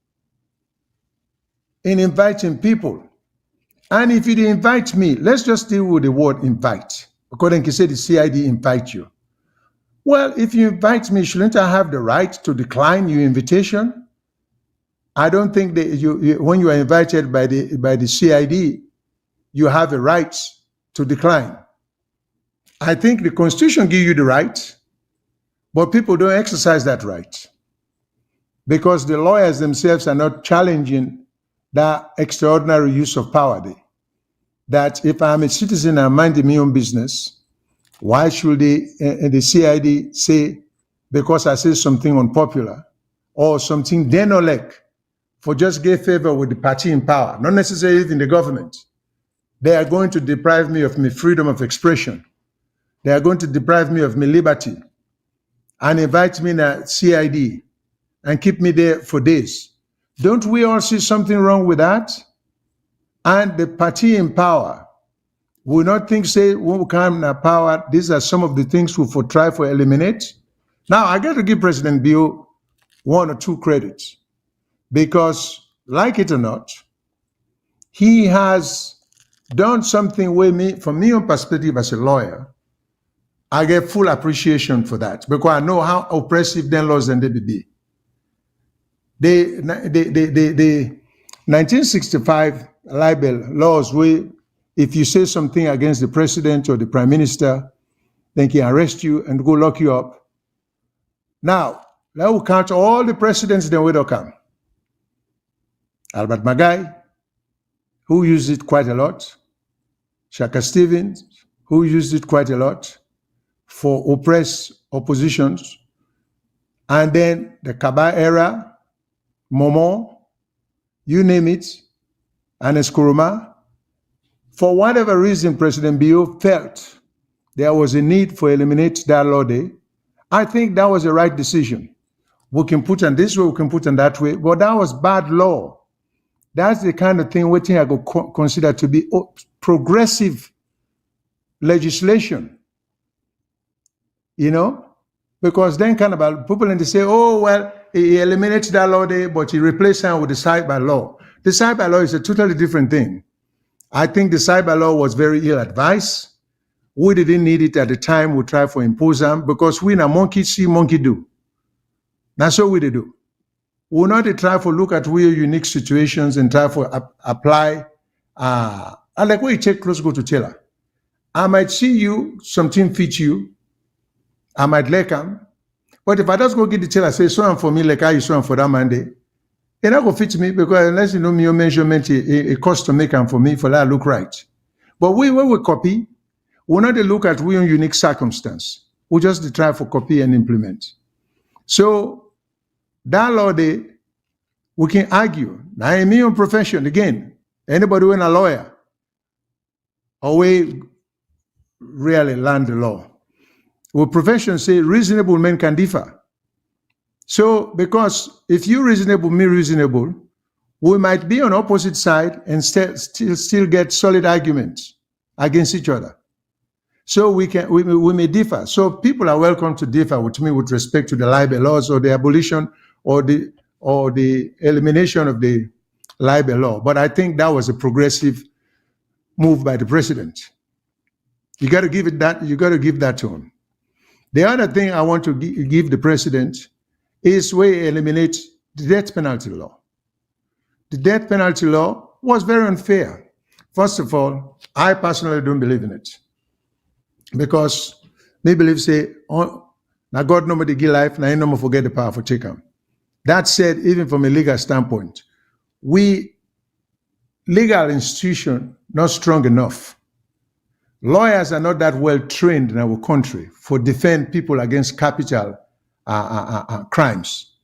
in inviting people? And if you invite me, let's just deal with the word invite. According to say the CID invite you. Well, if you invite me, shouldn't I have the right to decline your invitation? I don't think that when you are invited by the CID, you have a right to decline. I think the Constitution gives you the right, but people don't exercise that right because the lawyers themselves are not challenging that extraordinary use of power. That if I'm a citizen and minding my own business, why should the CID say, because I say something unpopular or something they don't like for just get favor with the party in power, not necessarily in the government. They are going to deprive me of my freedom of expression. They are going to deprive me of my liberty and invite me in a CID and keep me there for days. Don't we all see something wrong with that? And the party in power will not think, say, when we come in power, these are some of the things we will try to eliminate. Now, I got to give President Bill one or two credits because, like it or not, he has done something with me, from me on perspective as a lawyer. I get full appreciation for that because I know how oppressive them laws and they be. The 1965 libel laws, where if you say something against the president or the prime minister, they can arrest you and go lock you up. Now, that will count all the presidents that will come. Albert Magai, who used it quite a lot. Shaka Stevens, who used it quite a lot for oppressed oppositions. And then the Kaba era, Momo, you name it, and Eskuruma. For whatever reason, President Bio felt there was a need for eliminate that law day. I think that was the right decision. We can put on this way, we can put on that way, but that was bad law. That's the kind of thing we think I could consider to be progressive legislation, you know? Because then kind of people and they say, oh, well, he eliminated that law day, but he replaced it with the cyber law. The cyber law is a totally different thing. I think the cyber law was very ill-advised. We didn't need it at the time we tried to impose them because we in a monkey see, monkey do. That's what we did do. We'll not try to look at real unique situations and try to apply. And like when you take close go to Taylor, I might see you, something fit you, I might like them. But if I just go get the Taylor, say, so for me, like I saw for that Monday, it not go fit me because unless you know me, your measurement, it costs to make them for me for that look right. But when we copy, we're not to look at real unique circumstance. We just try for copy and implement. So that law day, we can argue. Now, in my own profession, again, anybody who is a lawyer, always really learn the law. Well, profession say reasonable men can differ. So, because if you reasonable, me reasonable, we might be on opposite side and still get solid arguments against each other. So we may differ. So people are welcome to differ with me with respect to the libel laws or the abolition or the elimination of the libel law. But I think that was a progressive move by the president. You got to give it that. You got to give that to him. The other thing I want to give the president is where he eliminates the death penalty law. The death penalty law was very unfair. First of all, I personally don't believe in it. Because me believe say, oh, now God nobody give life, now he no more forget the power for take him. That said, even from a legal standpoint, legal institution not strong enough. Lawyers are not that well trained in our country for defend people against capital crimes.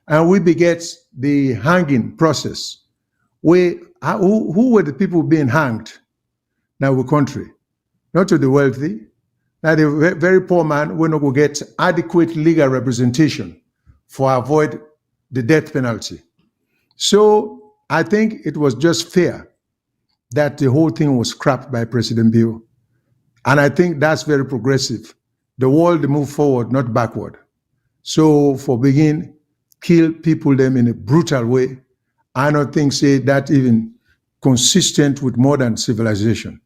And we beget the hanging process. Who were the people being hanged in our country? Not to the wealthy. Now the very poor man will not go get adequate legal representation for avoid the death penalty. So I think it was just fair that the whole thing was scrapped by President Bill. And I think that's very progressive. The world move forward, not backward. So for begin, kill people them in a brutal way. I don't think say that even consistent with modern civilization.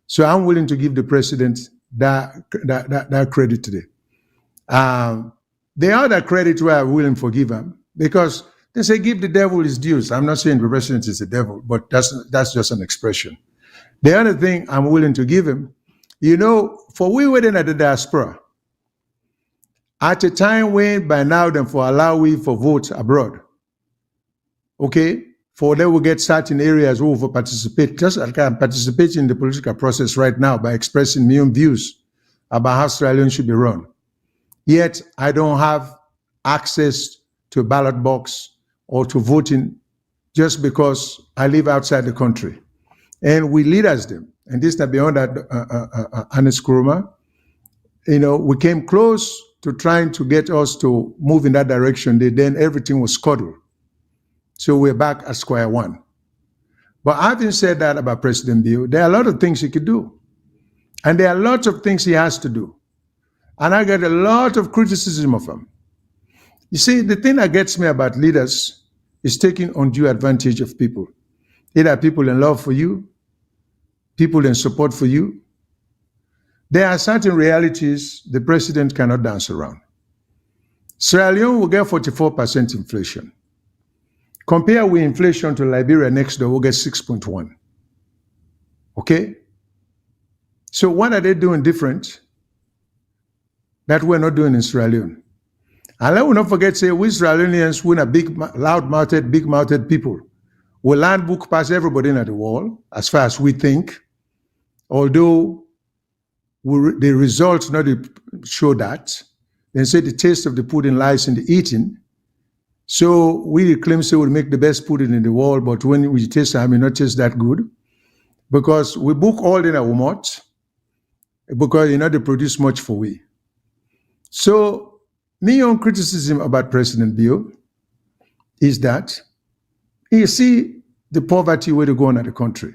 So I'm willing to give the president that credit today. The other credit where I'm willing to forgive him, because they say give the devil his dues. I'm not saying the president is the devil, but that's just an expression. The other thing I'm willing to give him, you know, for we within at the diaspora, at a time when by now then for allow we for vote abroad, okay, for they will get certain areas who will participate, just like I'm participating in the political process right now by expressing my own views about how Australia should be run. Yet I don't have access to a ballot box or to voting just because I live outside the country. And we leaders them. And this is beyond that, Anis Kuruma, we came close to trying to get us to move in that direction. Then everything was scuttled. So we're back at square one. But having said that about President Bill, there are a lot of things he could do. And there are lots of things he has to do. And I get a lot of criticism of him. You see, the thing that gets me about leaders is taking undue advantage of people. Either people in love for you, people in support for you. There are certain realities the president cannot dance around. Sierra Leone will get 44% inflation. Compare with inflation to Liberia next door, we'll get 6.1. Okay? So what are they doing different that we're not doing in Sierra Leone? And let me not forget, say, we Sierra Leoneans, we're a big, loud-mouthed, big-mouthed people. We land book past everybody in the world, as far as we think, although the results not show that. They say the taste of the pudding lies in the eating. So we claim say we'll make the best pudding in the world, but when we taste it, it may not taste that good. Because we book all in our mouth, because they produce much for we. So my own criticism about President Bill is that you see the poverty where they go on at the country.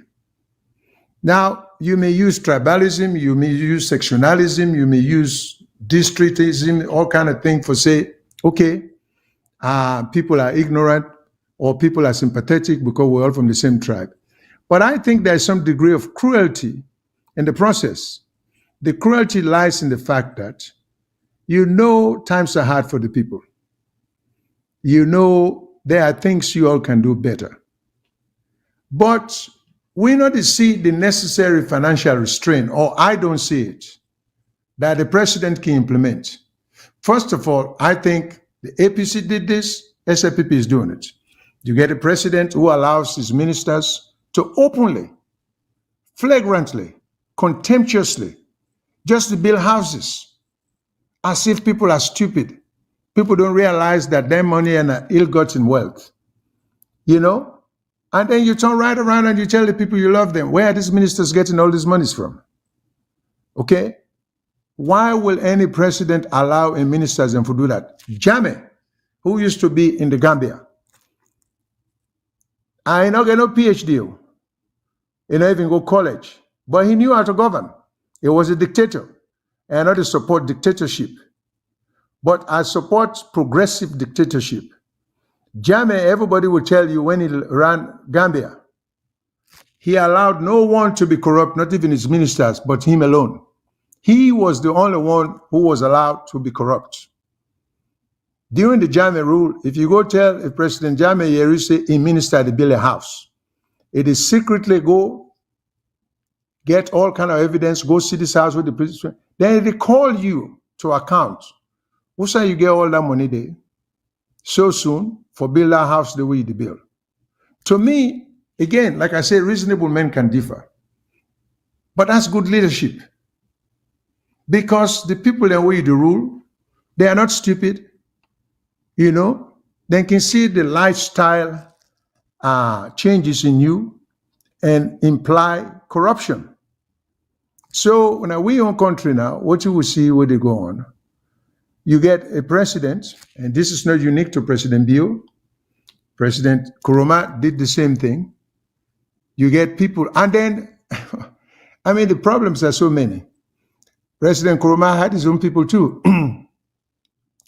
Now, you may use tribalism, you may use sectionalism, you may use districtism, all kind of thing for say, okay, people are ignorant or people are sympathetic because we're all from the same tribe. But I think there's some degree of cruelty in the process. The cruelty lies in the fact that times are hard for the people. There are things you all can do better. But we not see the necessary financial restraint, or I don't see it, that the president can implement. First of all, I think the APC did this, SFPP is doing it. You get a president who allows his ministers to openly, flagrantly, contemptuously, just to build houses, as if people are stupid. People don't realize that their money and ill-gotten wealth, And then you turn right around and you tell the people you love them. Where are these ministers getting all these monies from? Okay? Why will any president allow a minister to do that? Jammeh, who used to be in the Gambia, I not get no PhD. He not even go college. But he knew how to govern. He was a dictator. And I not support dictatorship. But I support progressive dictatorship. Jammeh, everybody will tell you when he ran Gambia, he allowed no one to be corrupt, not even his ministers, but him alone. He was the only one who was allowed to be corrupt. During the Jammeh rule, if you go tell if President Jammeh Yerise, a minister to build a house, it is secretly go get all kind of evidence, go see this house with the police. Then they call you to account. Who say you get all that money there so soon for build that house the way you build? To me, again, like I say, reasonable men can differ. But that's good leadership. Because the people that way you rule, they are not stupid. They can see the lifestyle changes in you and imply corruption. So when we own country now, what you will see where they go on, you get a president, and this is not unique to President Bill. President Kuruma did the same thing. You get people, and then, the problems are so many. President Kuruma had his own people too,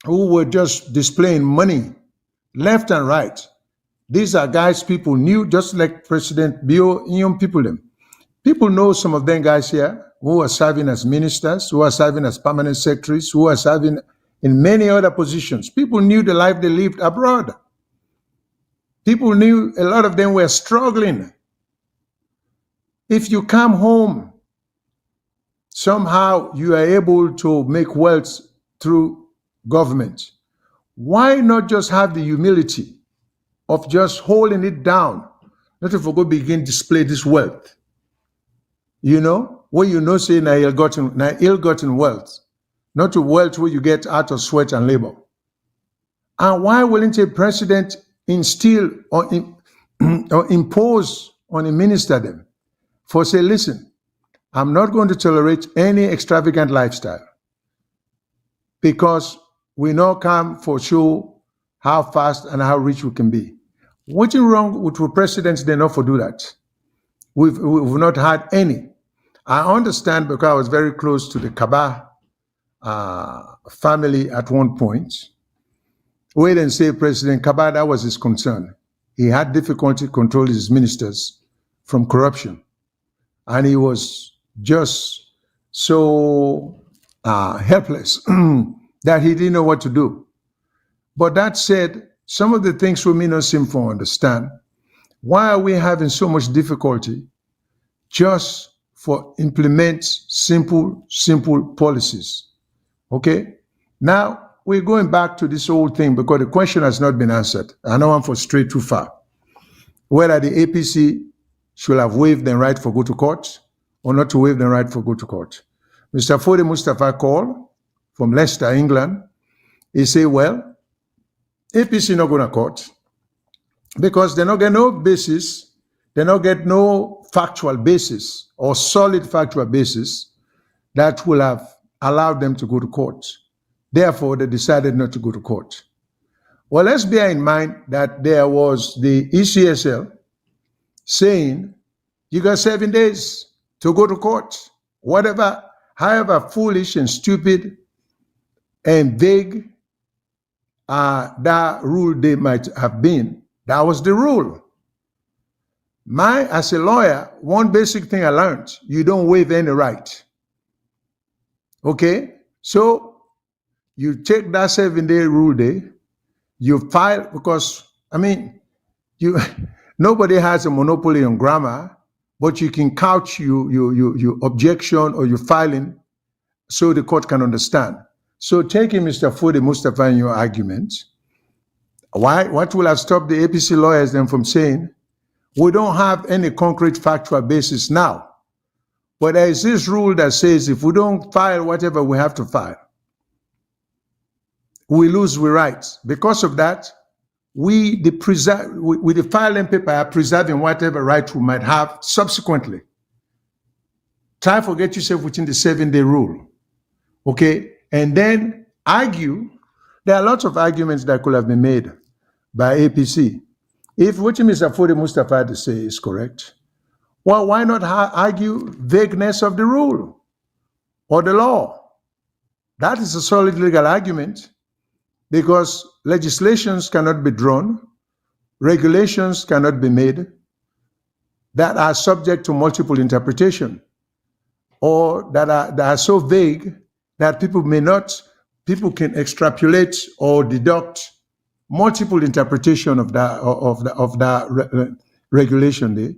who were just displaying money left and right. These are guys people knew, just like President Bill, young people them. People know some of them guys here who are serving as ministers, who are serving as permanent secretaries, who are serving in many other positions. People knew the life they lived abroad. People knew a lot of them were struggling. If you come home, somehow you are able to make wealth through government. Why not just have the humility of just holding it down? Not if we go begin to display this wealth. Where say na ill-gotten wealth. not to wealth where you get out of sweat and labor. And why wouldn't a president instill or impose on a minister them for say, listen, I'm not going to tolerate any extravagant lifestyle because we now come for show how fast and how rich we can be. What's wrong with presidents? They not for do that. We've not had any. I understand because I was very close to the Kaba family at one point. Wait and say President Kaba, that was his concern. He had difficulty controlling his ministers from corruption. And he was just so helpless that he didn't know what to do. But that said, some of the things we may not seem to understand. Why are we having so much difficulty just for implement simple policies? Okay? Now, we're going back to this whole thing because the question has not been answered. I know I'm for straight too far. Whether the APC should have waived the right for go to court or not to waive the right for go to court. Mr. Fode Mustafa called from Leicester, England. He said, well, APC not going to court because they not get no basis, they not get no factual basis or solid factual basis that will have allowed them to go to court. Therefore, they decided not to go to court. Well, let's bear in mind that there was the ECSL saying, you got 7 days to go to court. Whatever, however foolish and stupid and vague that rule they might have been, that was the rule. As a lawyer, one basic thing I learned, you don't waive any right. Okay? So you take that 7-day rule day, you file, because, I mean, nobody has a monopoly on grammar, but you can couch your objection or your filing so the court can understand. So taking Mr. Fode Mustafa in your argument, what will have stopped the APC lawyers then from saying, we don't have any concrete factual basis now, but there is this rule that says if we don't file whatever we have to file, we lose the rights. Because of that, with the filing paper are preserving whatever right we might have subsequently. Try to get yourself within the 7-day rule. Okay? And then argue. There are lots of arguments that could have been made by APC. If what Mr. Fode Mustafa had to say is correct, well, why not argue vagueness of the rule or the law? That is a solid legal argument. Because legislations cannot be drawn, regulations cannot be made that are subject to multiple interpretation or that are so vague that people can extrapolate or deduct multiple interpretation of that regulation there,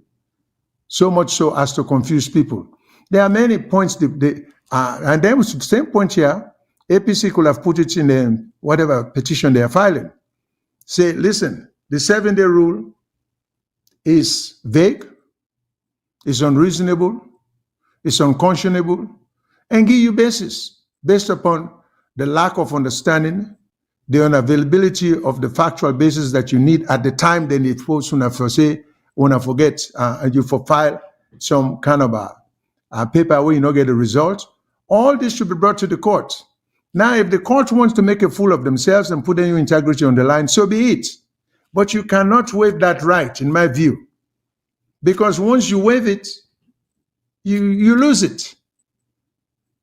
so much so as to confuse people. There are many points, and then with the same point here, APC could have put it in whatever petition they are filing. Say, listen, the 7-day rule is vague, is unreasonable, is unconscionable, and give you basis based upon the lack of understanding, the unavailability of the factual basis that you need at the time. Then it was when I forget you for file some kind of a paper where you not get a result. All this should be brought to the court. Now, if the court wants to make a fool of themselves and put any integrity on the line, so be it. But you cannot waive that right, in my view. Because once you waive it, you lose it.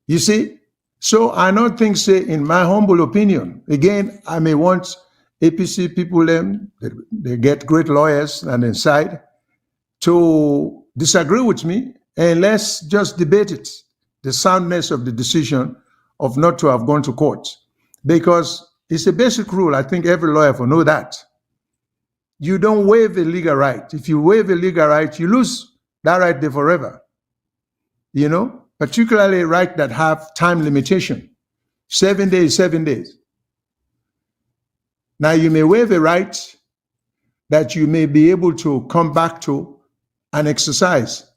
You see? So I don't think, say, in my humble opinion, again, I may want APC people, they get great lawyers and inside, to disagree with me, and let's just debate it, the soundness of the decision of not to have gone to court, because it's a basic rule. I think every lawyer will know that. You don't waive a legal right. If you waive a legal right, you lose that right there forever. You know, particularly right that have time limitation. 7 days, 7 days. Now you may waive a right that you may be able to come back to and exercise,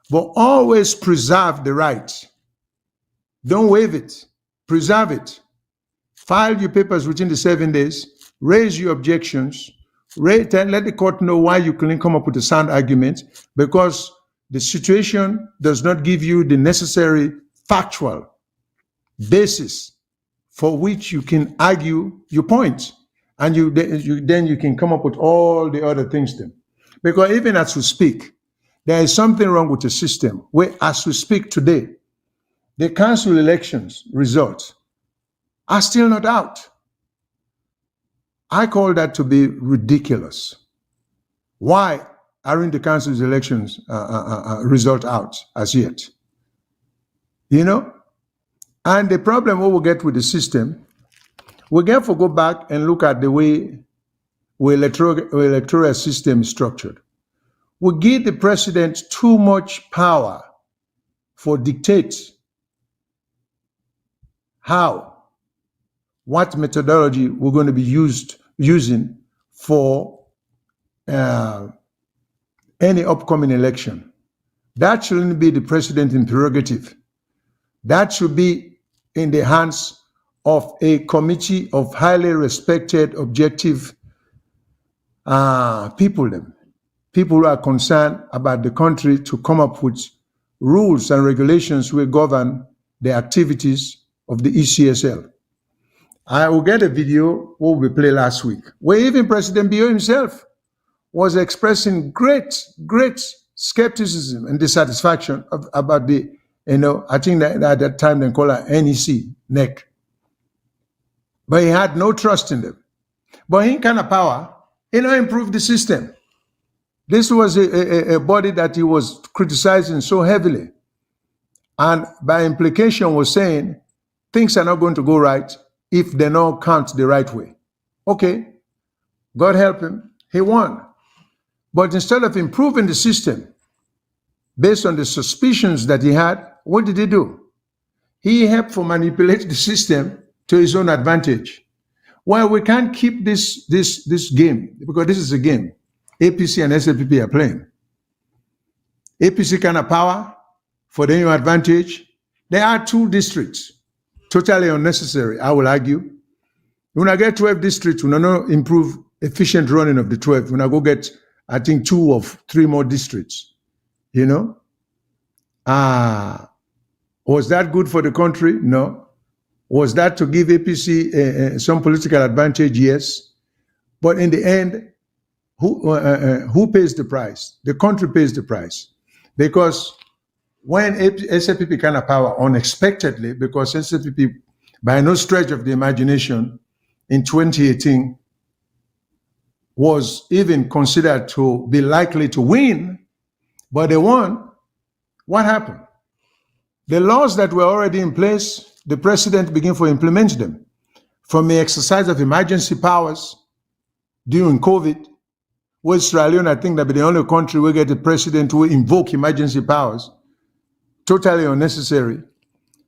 but always preserve the right. Don't waive it. preserve it. File your papers within the 7 days, raise your objections, let the court know why you couldn't come up with a sound argument, because the situation does not give you the necessary factual basis for which you can argue your point. And then you can come up with all the other things then. Because even as we speak, there is something wrong with the system where, as we speak today, the council elections results are still not out. I call that to be ridiculous. Why aren't the council's elections result out as yet? You know? And the problem we will get with the system, we get to go back and look at the way our electoral system is structured. We give the president too much power for dictate how, what methodology we're going to be using for any upcoming election. That shouldn't be the president's prerogative. That should be in the hands of a committee of highly respected, objective people who are concerned about the country, to come up with rules and regulations will govern the activities of the ECSL. I will get a video what we played last week, where even President Bio himself was expressing great skepticism and dissatisfaction about the, I think that at that time they call her NEC. But he had no trust in them. But in kind of power, improved the system. This was a body that he was criticizing so heavily. And by implication was saying, things are not going to go right if they don't count the right way. Okay, God help him, he won. But instead of improving the system, based on the suspicions that he had, what did he do? He helped to manipulate the system to his own advantage. Well, we can't keep this game, because this is a game APC and SLPP are playing. APC kind of power for their own advantage. There are 2 districts, totally unnecessary, I will argue. When I get 12 districts, we not improve efficient running of the 12. When I go get, I think, 2 or 3 more districts, Was that good for the country? No. Was that to give APC some political advantage? Yes. But in the end, who pays the price? The country pays the price. Because when SLPP kind of power unexpectedly, because SLPP, by no stretch of the imagination, in 2018, was even considered to be likely to win, but they won, what happened? The laws that were already in place, the president began to implement them. From the exercise of emergency powers during COVID, where Sierra Leone, I think, that be the only country where get the president to invoke emergency powers, totally unnecessary.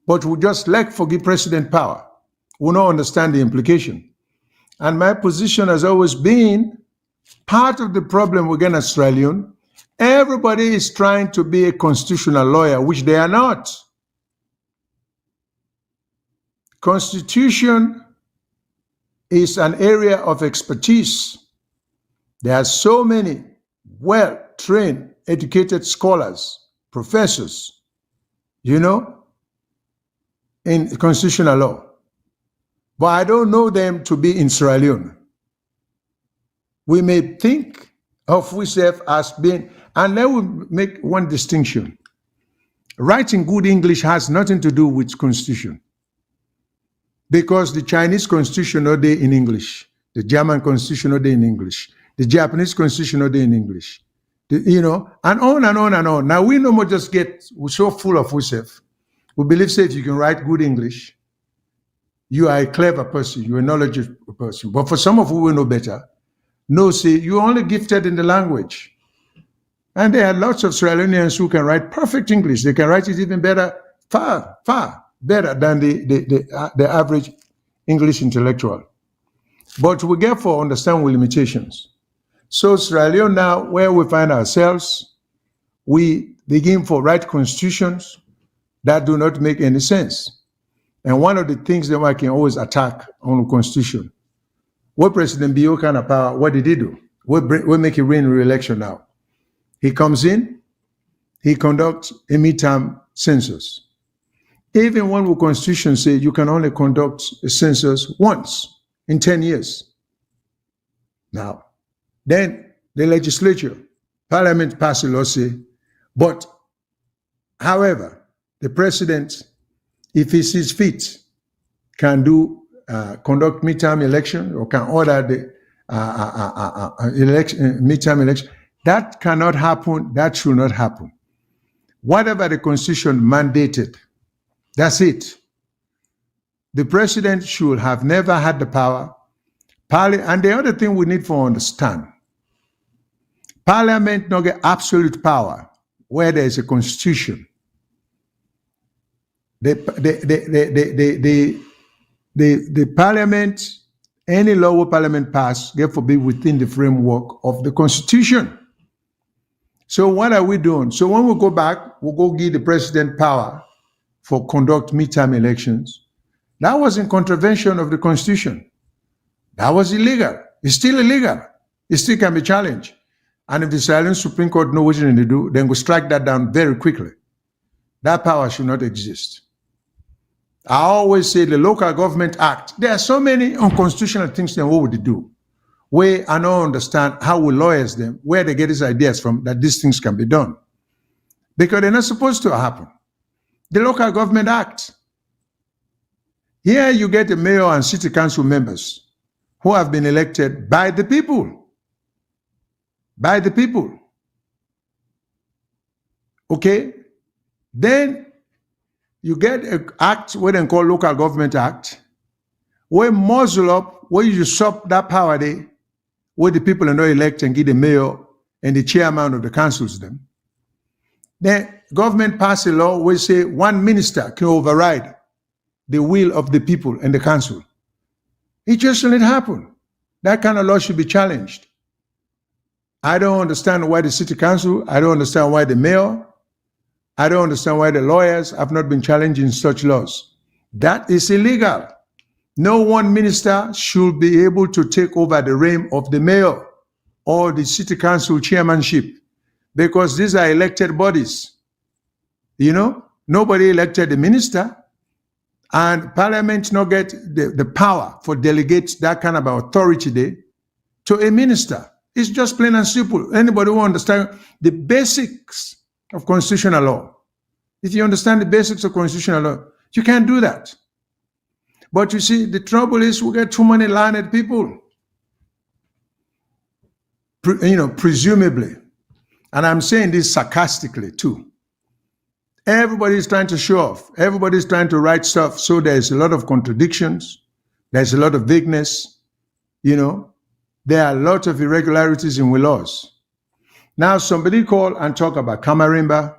But we just forgive president power. We don't understand the implication. And my position has always been, part of the problem we're getting at Sierra Leone, everybody is trying to be a constitutional lawyer, which they are not. Constitution is an area of expertise. There are so many well-trained, educated scholars, professors, in constitutional law. But I don't know them to be in Sierra Leone. We may think of ourselves as being, and let me make one distinction. Writing good English has nothing to do with constitution. Because the Chinese constitution are there in English. The German constitution are there in English. The Japanese constitution are there in English. And on and on and on. Now we no more just we're so full of ourselves. We believe, say, if you can write good English, you are a clever person, you're a knowledgeable person. But for some of who will know better, no, say, you're only gifted in the language. And there are lots of Sierra Leoneans who can write perfect English. They can write it even better, far better than the average English intellectual. But we therefore understand with limitations. So Sierra Leone now, where we find ourselves, we begin to write constitutions that do not make any sense. And one of the things that I can always attack on the constitution, what President Bio kind of power, what did he do? We make it win re-election now. He comes in, he conducts a midterm census. Even when the constitution says you can only conduct a census once in 10 years. Now, then the legislature, parliament passes a law say, but however, the president, if he sees fit, can do conduct midterm election or can order the midterm election. That cannot happen. That should not happen. Whatever the constitution mandated, that's it. The president should have never had the power. And the other thing we need to understand, Parliament not get absolute power where there is a constitution. The Parliament, any law where Parliament pass, get to be within the framework of the Constitution. So what are we doing? So when we go back, we'll go give the president power for conduct midterm elections. That was in contravention of the Constitution. That was illegal. It's still illegal. It still can be challenged. And if the silent Supreme Court knows what to do, then we'll strike that down very quickly. That power should not exist. I always say the Local Government Act, there are so many unconstitutional things that what would they do? Where I don't understand how we lawyers them, where they get these ideas from that these things can be done. Because they're not supposed to happen. The Local Government Act. Here you get the mayor and city council members who have been elected by the people. By the people. Okay? Then you get an act, what they call Local Government Act, where muzzle up, where you usurp that power there, where the people are not elect and give the mayor and the chairman of the councils them. Then government pass a law where say one minister can override the will of the people and the council. It just shouldn't happen. That kind of law should be challenged. I don't understand why the city council, I don't understand why the mayor, I don't understand why the lawyers have not been challenging such laws. That is illegal. No one minister should be able to take over the reign of the mayor or the city council chairmanship because these are elected bodies. You know, nobody elected the minister and parliament not get the power for delegate that kind of authority there to a minister. It's just plain and simple. Anybody who understands the basics of constitutional law, if you understand the basics of constitutional law, you can't do that. But you see, the trouble is we get too many learned people, presumably. And I'm saying this sarcastically too. Everybody's trying to show off. Everybody's trying to write stuff. So there's a lot of contradictions. There's a lot of vagueness. There are a lot of irregularities in the laws. Now, somebody call and talk about Kamarimba,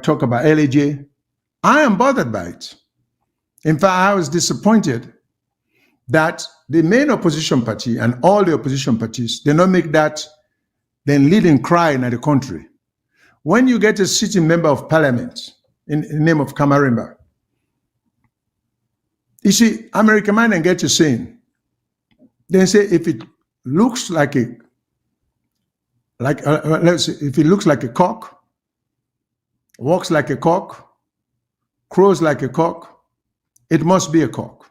talk about LAJ. I am bothered by it. In fact, I was disappointed that the main opposition party and all the opposition parties, they don't make that then leading cry in the country. When you get a sitting member of parliament in the name of Kamarimba, you see, American man and get you saying, they say if it looks like let's say if it looks like a cock, walks like a cock, crows like a cock, it must be a cock.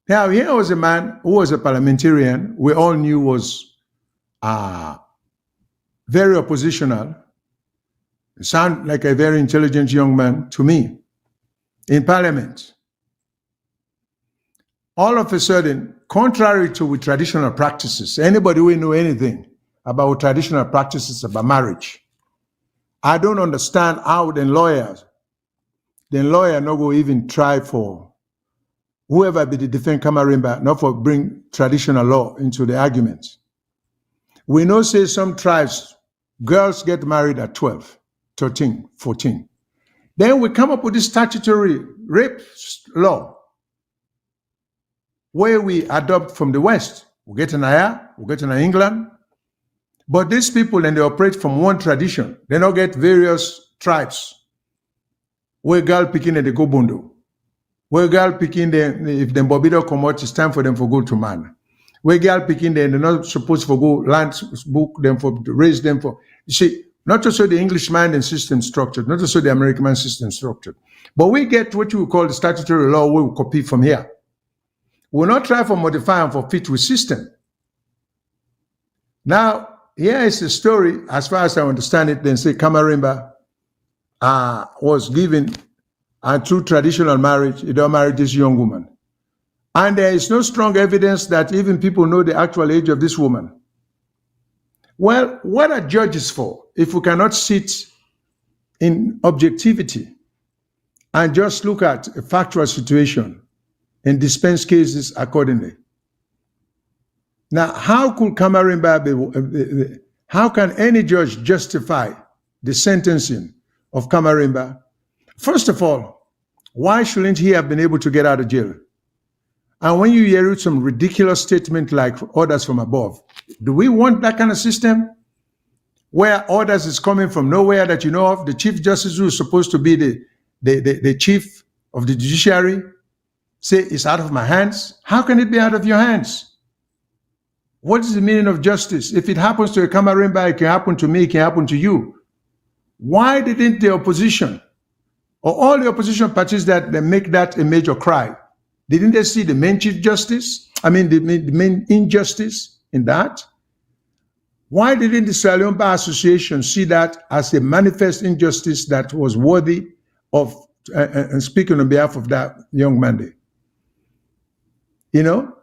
Now, here was a man who was a parliamentarian we all knew was very oppositional, sound like a very intelligent young man to me, in parliament. All of a sudden, contrary to traditional practices, anybody who know anything about traditional practices about marriage, I don't understand how the lawyer not go even try for whoever be the defend Kamarimba, not for bring traditional law into the argument. We know say some tribes, girls get married at 12, 13, 14. Then we come up with this statutory rape law where we adopt from the West. We get in Aya, we get in England. But these people, and they operate from one tradition. They don't get various tribes where girl picking at the go bondo. Where girl picking them, if them Bobido come out, it's time for them for go to man. Where girl picking them, they're not supposed to go land book them for raise them for. You see, not to say the English mind and system structured, not to say the American mind system structured, but we get what you would call the statutory law. We will copy from here. We'll not try for modify and for fit with system. Now, here is the story, as far as I understand it. Then say Kamarimba was given through traditional marriage, he don't marry this young woman. And there is no strong evidence that even people know the actual age of this woman. Well, what are judges for if we cannot sit in objectivity and just look at a factual situation and dispense cases accordingly? Now, how could Kamarimba how can any judge justify the sentencing of Kamarimba? First of all, why shouldn't he have been able to get out of jail? And when you hear some ridiculous statement like orders from above, do we want that kind of system where orders is coming from nowhere that you know of? The Chief Justice, who is supposed to be the chief of the judiciary, say it's out of my hands? How can it be out of your hands? What is the meaning of justice? If it happens to a Kamarimba, it can happen to me, it can happen to you. Why didn't the opposition or all the opposition parties that they make that a major cry? Didn't they see the main Chief Justice? I mean, the main injustice in that? Why didn't the Sierra Leone Bar Association see that as a manifest injustice that was worthy of speaking on behalf of that young man there? You know?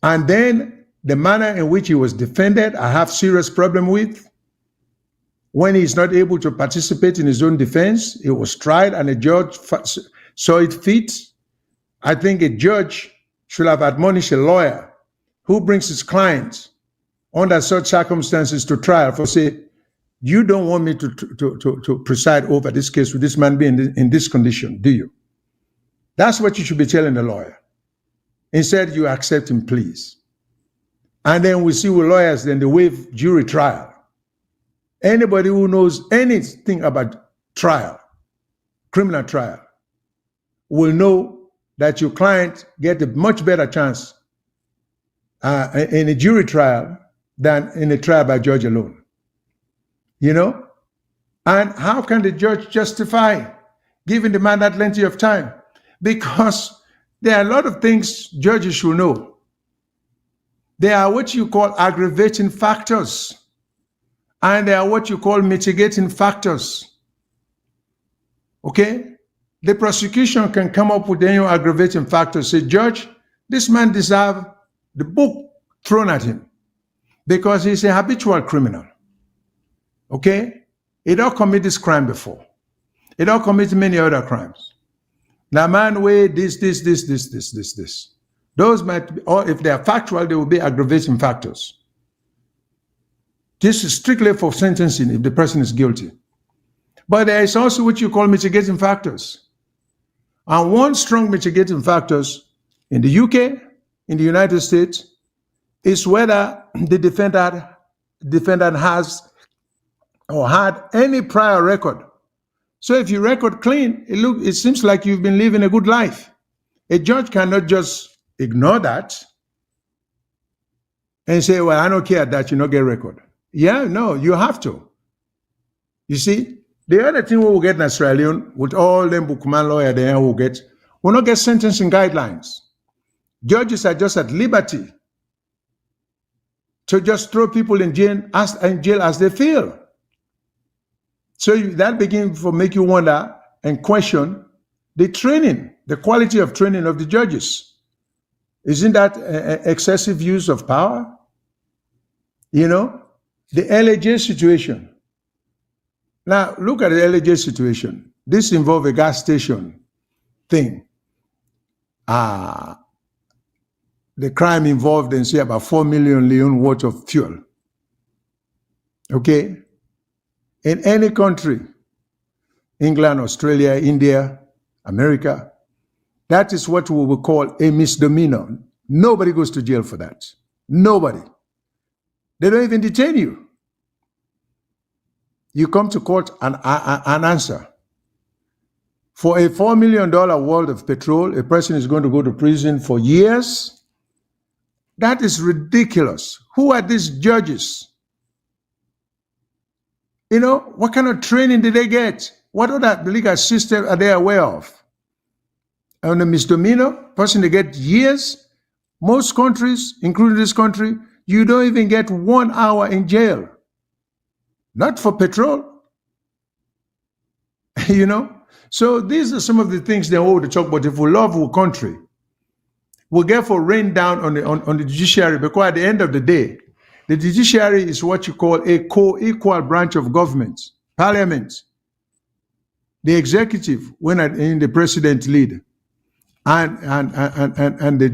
And then the manner in which he was defended, I have serious problem with. When he's not able to participate in his own defense, he was tried and a judge saw it fit. I think a judge should have admonished a lawyer who brings his client under such circumstances to trial for say, you don't want me to preside over this case with this man being in this condition, do you? That's what you should be telling the lawyer. Instead, you accept him, please. And then we see with lawyers, then they waive jury trial. Anybody who knows anything about trial, criminal trial, will know that your client get a much better chance in a jury trial than in a trial by judge alone. You know? And how can the judge justify giving the man that length of time? Because there are a lot of things judges should know. There are what you call aggravating factors, and there are what you call mitigating factors. Okay? The prosecution can come up with any aggravating factors. Say, Judge, this man deserves the book thrown at him because he's a habitual criminal. Okay? He don't commit this crime before. He don't commit many other crimes. Now, man, wait, this. Those might be, or if they are factual, they will be aggravating factors. This is strictly for sentencing if the person is guilty. But there is also what you call mitigating factors. And one strong mitigating factors in the UK, in the United States, is whether the defendant has or had any prior record. So if you record clean, it seems like you've been living a good life. A judge cannot just ignore that and say, well, I don't care that you not get record. Yeah, no, you have to. You see, the other thing we will get in Sierra Leone, with all them bookman lawyer there we'll not get sentencing guidelines. Judges are just at liberty to just throw people in jail as they feel. So that begins to make you wonder and question the training, the quality of training of the judges. Isn't that excessive use of power? You know, the LAJ situation. Now, look at the LAJ situation. This involves a gas station thing. The crime involved in, say, about 4 million Leone worth of fuel. Okay? In any country, England, Australia, India, America, that is what we will call a misdemeanor. Nobody goes to jail for that. Nobody. They don't even detain you. You come to court and answer For a $4 million worth of petrol, a person is going to go to prison for years. That is ridiculous. Who are these judges? You know, what kind of training did they get? What other legal system are they aware of? On a misdemeanor, person they get years. Most countries, including this country, you don't even get 1 hour in jail. Not for petrol. You know? So these are some of the things they want to talk about. If we love our country, we'll therefore rain down on the judiciary, because at the end of the day, the judiciary is what you call a co-equal branch of government. Parliament, the executive, when in the president lead, and the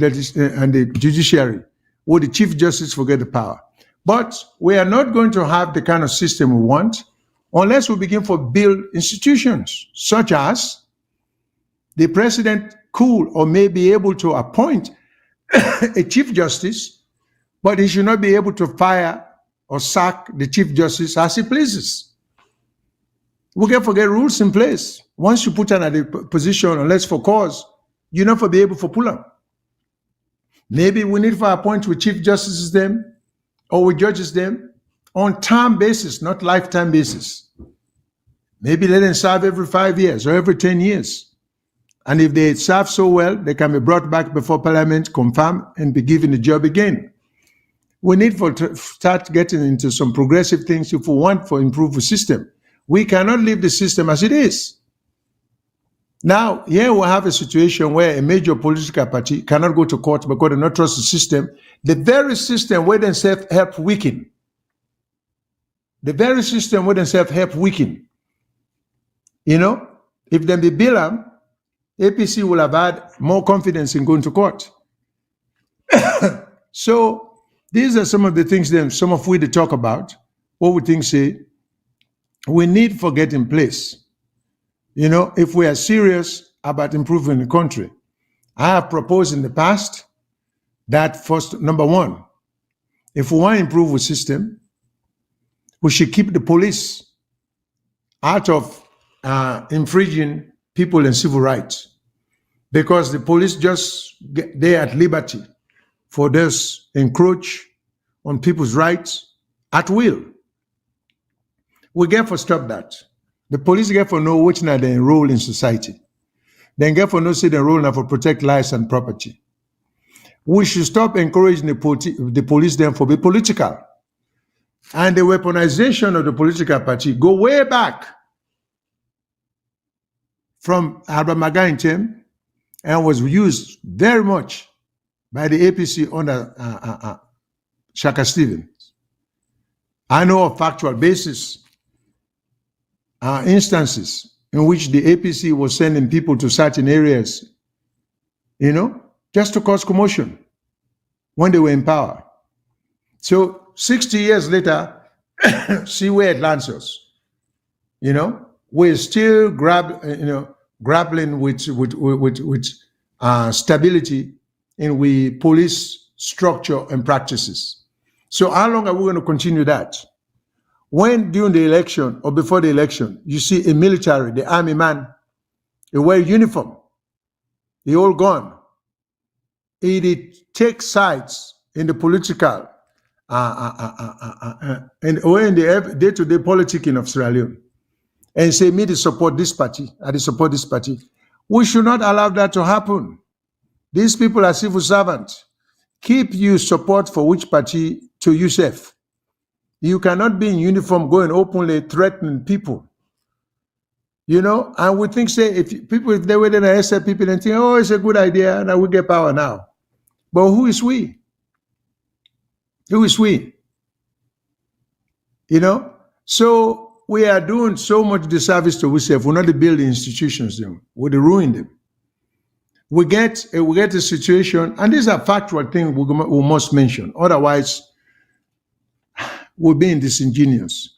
judiciary, where the chief justice will get the power. But we are not going to have the kind of system we want unless we begin to build institutions, such as the president could or may be able to appoint a chief justice, but he should not be able to fire or sack the chief justice as he pleases. We can forget rules in place. Once you put another position, unless for cause, you're not for be able to pull them. Maybe we need to appoint with chief justices them or with judges them on term basis, not lifetime basis. Maybe let them serve every 5 years or every 10 years. And if they serve so well, they can be brought back before Parliament, confirmed, and be given the job again. We need to start getting into some progressive things if we want to improve the system. We cannot leave the system as it is. Now, here we have a situation where a major political party cannot go to court because they don't trust the system. The very system where themselves help weaken. The very system where themselves help weaken. You know, if they be Bilam, APC will have had more confidence in going to court. So these are some of the things then, some of which they talk about, what we think say, we need for get in place. You know, if we are serious about improving the country. I have proposed in the past that first, number one, if we want to improve the system, we should keep the police out of infringing people and civil rights, because the police just they're at liberty for this encroach on people's rights at will. We get for stop that. The police get for know which now they enroll in society. Then get for know say they enroll now for protect lives and property. We should stop encouraging the police then for be political. And the weaponization of the political party go way back from Abamaga and was used very much by the APC under Shaka Stevens. I know of factual basis instances in which the APC was sending people to certain areas, you know, just to cause commotion when they were in power. So 60 years later, see where it lands us. You know, we're still grappling with stability in we police structure and practices. So how long are we going to continue that? When during the election or before the election, you see a military, the army man, they wear uniform, they all gone. It takes sides in the political or in the day-to-day politicking of Sierra Leone, and say, me to support this party, I to support this party. We should not allow that to happen. These people are civil servants. Keep your support for which party to yourself. You cannot be in uniform going openly threatening people. You know, and we think, say, if they were then accept people and think, oh, it's a good idea, and I will get power now. But who is we? Who is we? You know? So we are doing so much disservice to ourselves. We're not building institutions, them. We're ruining them. We get a situation, and these are factual things we must mention. Otherwise, we're being disingenuous.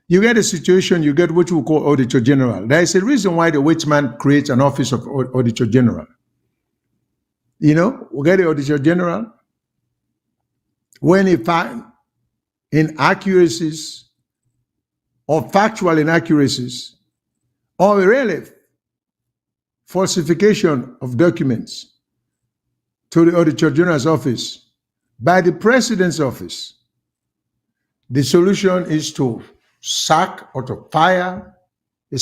You get a situation, you get what we call Auditor General. There is a reason why the Waitman creates an office of Auditor General. You know, we get the Auditor General. When he find inaccuracies or factual inaccuracies, or really falsification of documents to the Auditor General's office by the President's office. The solution is to sack or to fire, the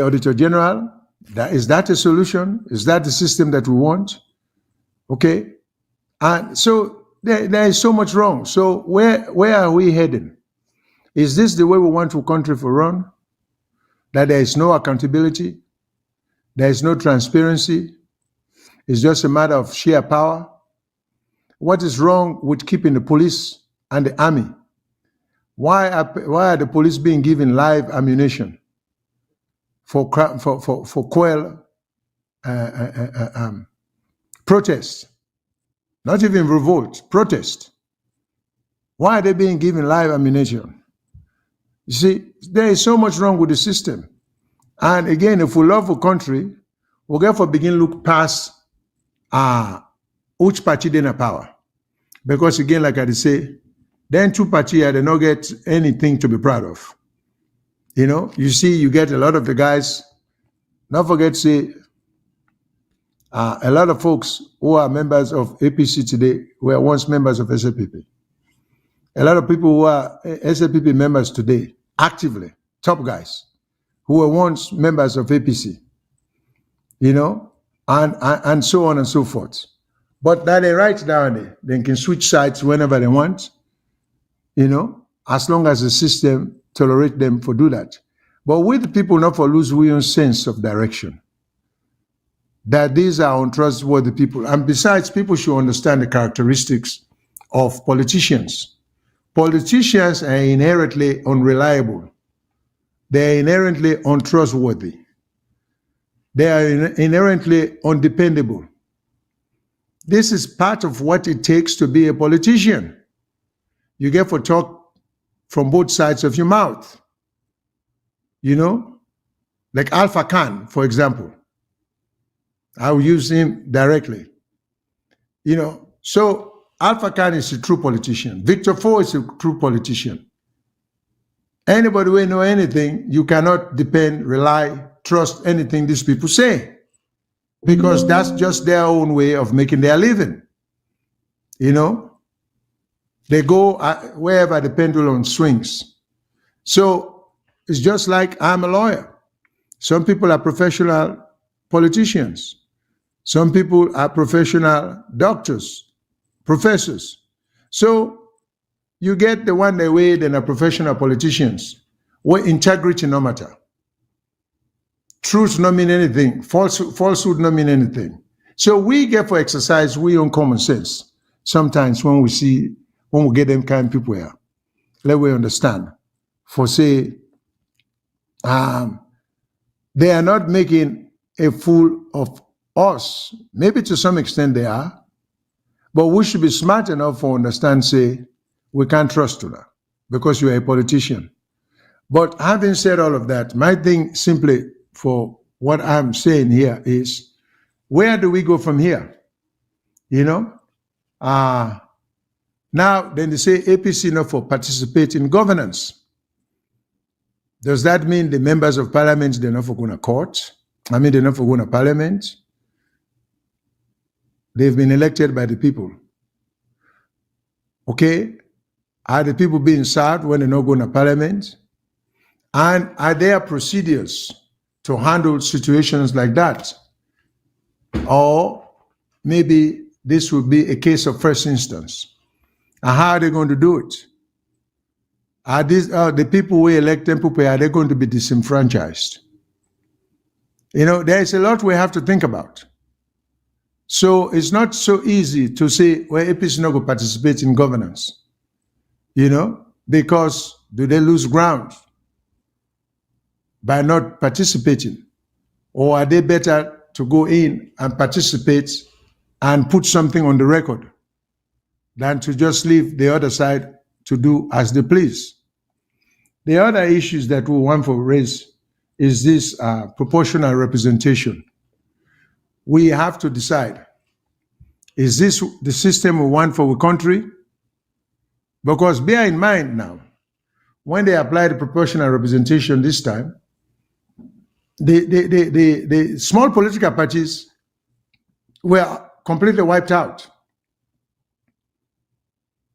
Auditor General. Is that a solution? Is that the system that we want? Okay. And so there is so much wrong. So where are we heading? Is this the way we want our country to run? That there is no accountability, there is no transparency, it's just a matter of sheer power? What is wrong with keeping the police and the army? Why are the police being given live ammunition for quell protest? Not even revolt, protest. Why are they being given live ammunition? You see, there is so much wrong with the system. And again, if we love a country, we'll therefore begin look past which party in power. Because again, like I say, then two parties they don't get anything to be proud of. You know, you see, you get a lot of the guys, not forget to say, a lot of folks who are members of APC today were once members of SLPP. A lot of people who are SLPP members today, actively, top guys, who were once members of APC, you know, and so on and so forth. But that they right down there, they can switch sides whenever they want, you know, as long as the system tolerate them for do that. But with people not for lose real sense of direction, that these are untrustworthy people. And besides, people should understand the characteristics of politicians. Politicians are inherently unreliable. They are inherently untrustworthy. They are inherently undependable. This is part of what it takes to be a politician. You get to talk from both sides of your mouth. You know, like Alpha Khan, for example. I will use him directly. You know, so Alpha Khan is a true politician. Victor Ford is a true politician. Anybody who know anything, you cannot depend, rely, trust anything these people say, because that's just their own way of making their living. You know, they go wherever the pendulum swings. So it's just like I'm a lawyer. Some people are professional politicians. Some people are professional doctors, professors. So you get the one they way than are professional politicians, where integrity no matter. Truth not mean anything. Falsehood not mean anything. So we get for exercise we own common sense. Sometimes when we get them kind of people here, let we understand. For say, they are not making a fool of us. Maybe to some extent they are, but we should be smart enough to understand, say, we can't trust you now because you are a politician. But having said all of that, my thing simply for what I'm saying here is, where do we go from here? You know? Now, then they say APC not for participate in governance. Does that mean the members of parliament, they're not for going to court? I mean, they're not for going to parliament? They've been elected by the people. Okay? Are the people being served when they're not going to parliament? And are there procedures to handle situations like that? Or maybe this would be a case of first instance. And how are they going to do it? Are these the people who elect them, are they going to be disenfranchised? You know, there is a lot we have to think about. So it's not so easy to say, well, APC is not going to participate in governance. You know, because do they lose ground by not participating? Or are they better to go in and participate and put something on the record than to just leave the other side to do as they please? The other issues that we want to raise is this proportional representation. We have to decide, is this the system we want for our country? Because bear in mind now, when they applied proportional representation this time, the small political parties were completely wiped out.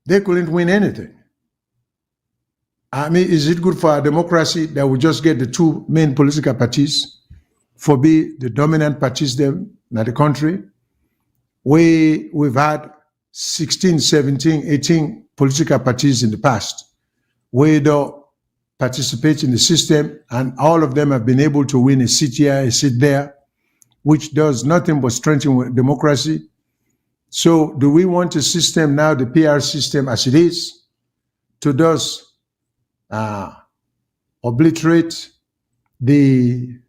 They couldn't win anything. I mean, is it good for our democracy that we just get the two main political parties for be the dominant parties then in the country? We've had 16, 17, 18 political parties in the past. We don't participate in the system, and all of them have been able to win a seat here, a seat there, which does nothing but strengthen democracy. So do we want a system now, the PR system as it is, to just obliterate the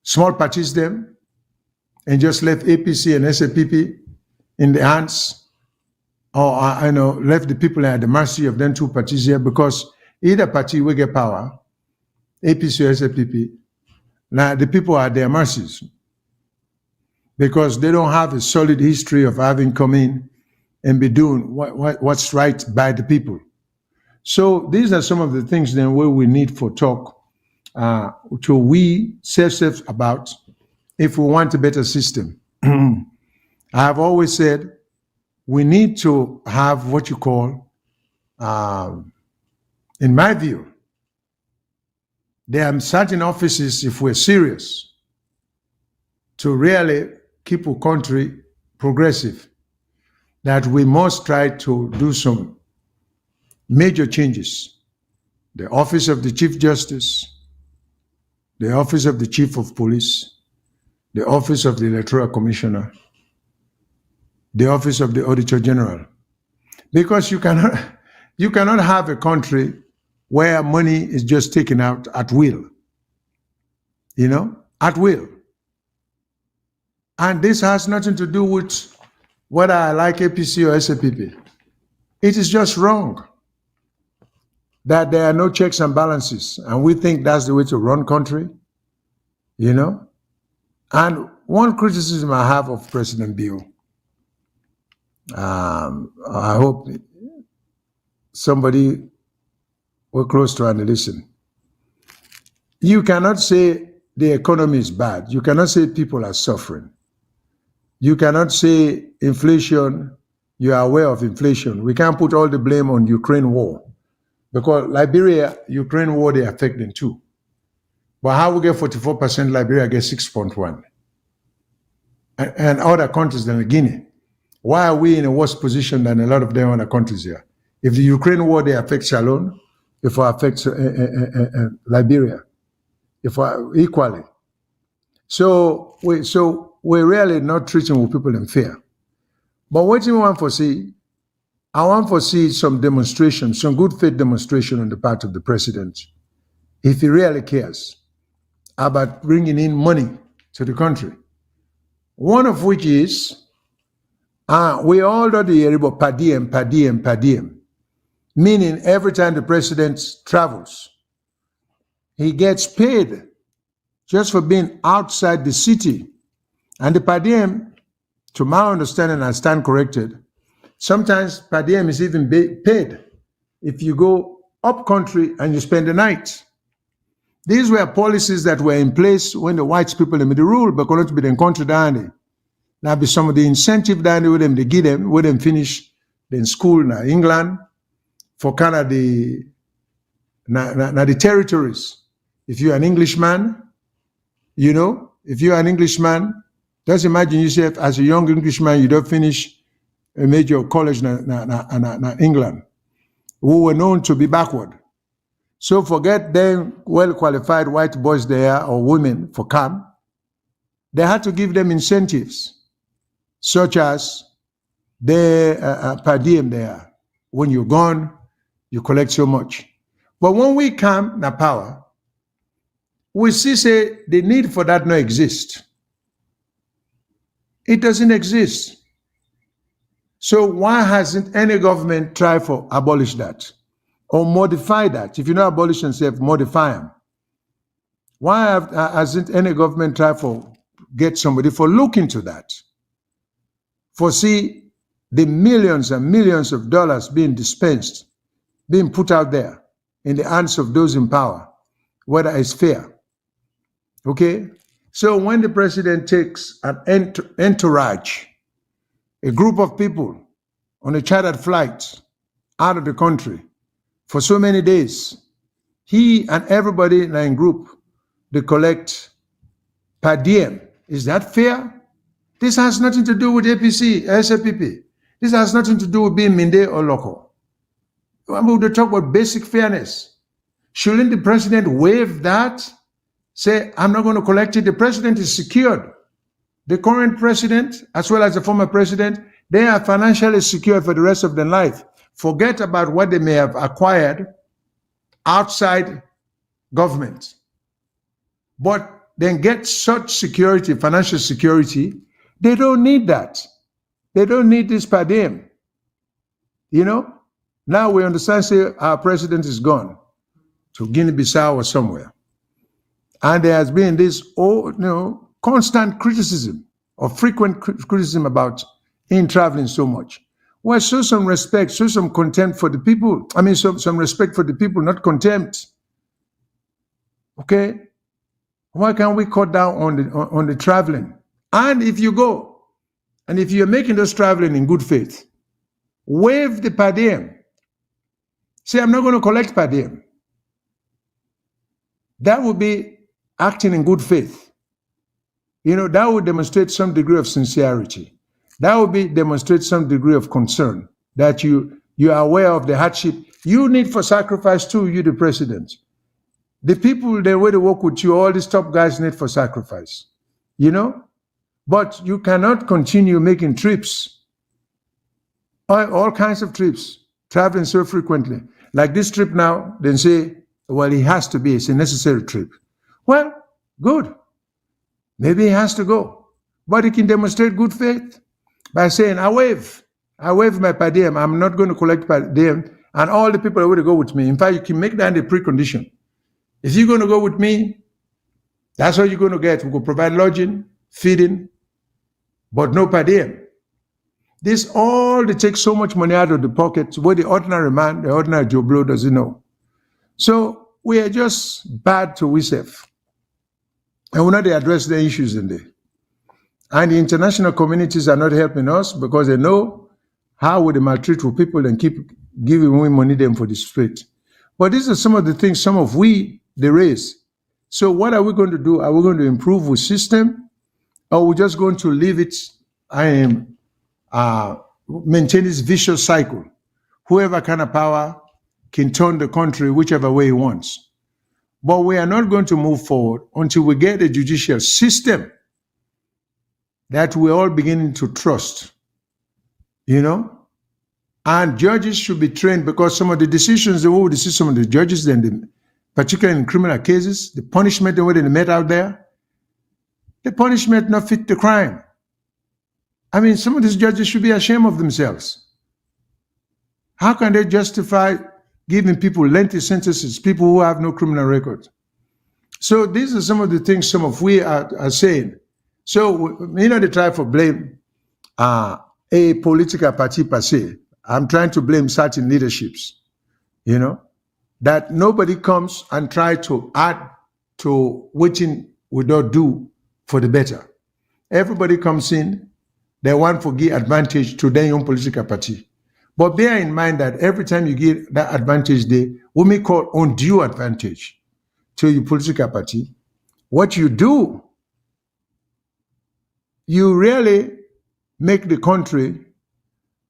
small parties then and just left APC and SAPP in the hands, or left the people at the mercy of them two parties here? Because either party will get power, APC or SAPP. Now the people are at their mercies because they don't have a solid history of having come in and be doing what's right by the people. So these are some of the things then where we need for talk to we self about if we want a better system. I have always said we need to have what you call, in my view, there are certain offices, if we're serious to really keep a country progressive, that we must try to do some major changes. The office of the Chief Justice, the office of the Chief of Police, the office of the Electoral Commissioner, the office of the Auditor General. Because you cannot have a country where money is just taken out at will, at will. And this has nothing to do with whether I like APC or SAPP. It is just wrong that there are no checks and balances, and we think that's the way to run country, And one criticism I have of President Bill, I hope somebody will close to and listen. You cannot say the economy is bad. You cannot say people are suffering. You cannot say inflation, you are aware of inflation. We can't put all the blame on Ukraine war. Because Liberia, Ukraine war, they affect them too. But how we get 44%, Liberia gets 6.1%. And other countries than Guinea. Why are we in a worse position than a lot of them other countries here? If the Ukraine war, they affect Shalom, if it affects Liberia, equally. So we're really not treating people in fear. But what do you want to see? I want to see some demonstration, some good faith demonstration on the part of the president, if he really cares about bringing in money to the country. One of which is, we already hear about per diem, meaning every time the president travels, he gets paid just for being outside the city. And the per diem, to my understanding, I stand corrected, sometimes per diem is even paid if you go up country and you spend the night. These were policies that were in place when the white people made the rule, but couldn't be in country down there. Now be some of the incentive down there with them, they give them, with them finish in school in England, for kind of the territories. If you're an Englishman, if you're an Englishman, just imagine yourself as a young Englishman, you don't finish a major college in England, who were known to be backward. So forget them well-qualified white boys there or women for come. They had to give them incentives, such as the per diem there. When you're gone, you collect so much. But when we come na power, we see say the need for that no exist. It doesn't exist. So why hasn't any government tried to abolish that or modify that? If you know abolish and say modify them. Why hasn't any government tried to get somebody for look into that? For see, the millions and millions of dollars being dispensed, being put out there in the hands of those in power, whether it's fair. Okay? So when the president takes an entourage, a group of people on a chartered flight out of the country for so many days, he and everybody in a group, they collect per diem. Is that fair? This has nothing to do with APC, SAPP. This has nothing to do with being Minde or local. I'm going to talk about basic fairness. Shouldn't the president waive that? Say, I'm not going to collect it. The president is secured. The current president, as well as the former president, they are financially secured for the rest of their life. Forget about what they may have acquired outside government. But then get such security, financial security, they don't need that. They don't need this per diem. You know? Now we understand, say, our president is gone to Guinea-Bissau or somewhere. And there has been this constant criticism or frequent criticism about him traveling so much. Well, show some respect, show some contempt for the people. I mean, some respect for the people, not contempt. Okay? Why can't we cut down on the traveling? And if you go, and if you're making those traveling in good faith, waive the per diem. Say, I'm not going to collect per diem. That would be acting in good faith. You know, that would demonstrate some degree of sincerity. That would demonstrate some degree of concern that you are aware of the hardship you need for sacrifice too, you the president. The people, the way they work with you, all these top guys need for sacrifice, you know? But you cannot continue making trips, all kinds of trips, traveling so frequently. Like this trip now, then say, well, it has to be, it's a necessary trip. Well, good. Maybe he has to go. But he can demonstrate good faith by saying, I waive my per diem. I'm not going to collect per diem. And all the people are going to go with me. In fact, you can make that a precondition. If you're going to go with me, that's what you're going to get. We will provide lodging, feeding, but no per diem. This all, they take so much money out of the pockets where the ordinary man, the ordinary Joe Blow doesn't know. So we are just bad to ourselves. And we're not address the issues in there. And the international communities are not helping us because they know how would they maltreat people and keep giving away money them for the street. But these are some of the things, some of they raise. So what are we going to do? Are we going to improve with system? Or we're just going to leave it and maintain this vicious cycle? Whoever kind of power can turn the country whichever way he wants. But we are not going to move forward until we get a judicial system that we're all beginning to trust, you know? And judges should be trained because some of the decisions, the way we see some of the judges, particularly in criminal cases, the punishment, the way they met out there, the punishment not fit the crime. I mean, some of these judges should be ashamed of themselves. How can they justify giving people lengthy sentences, people who have no criminal record? So these are some of the things some of we are saying. So, you know, they try to blame a political party per se. I'm trying to blame certain leaderships, you know, that nobody comes and try to add to what we don't do for the better. Everybody comes in, they want to give advantage to their own political party. But bear in mind that every time you give that advantage, what we call undue advantage to your political party, what you do, you really make the country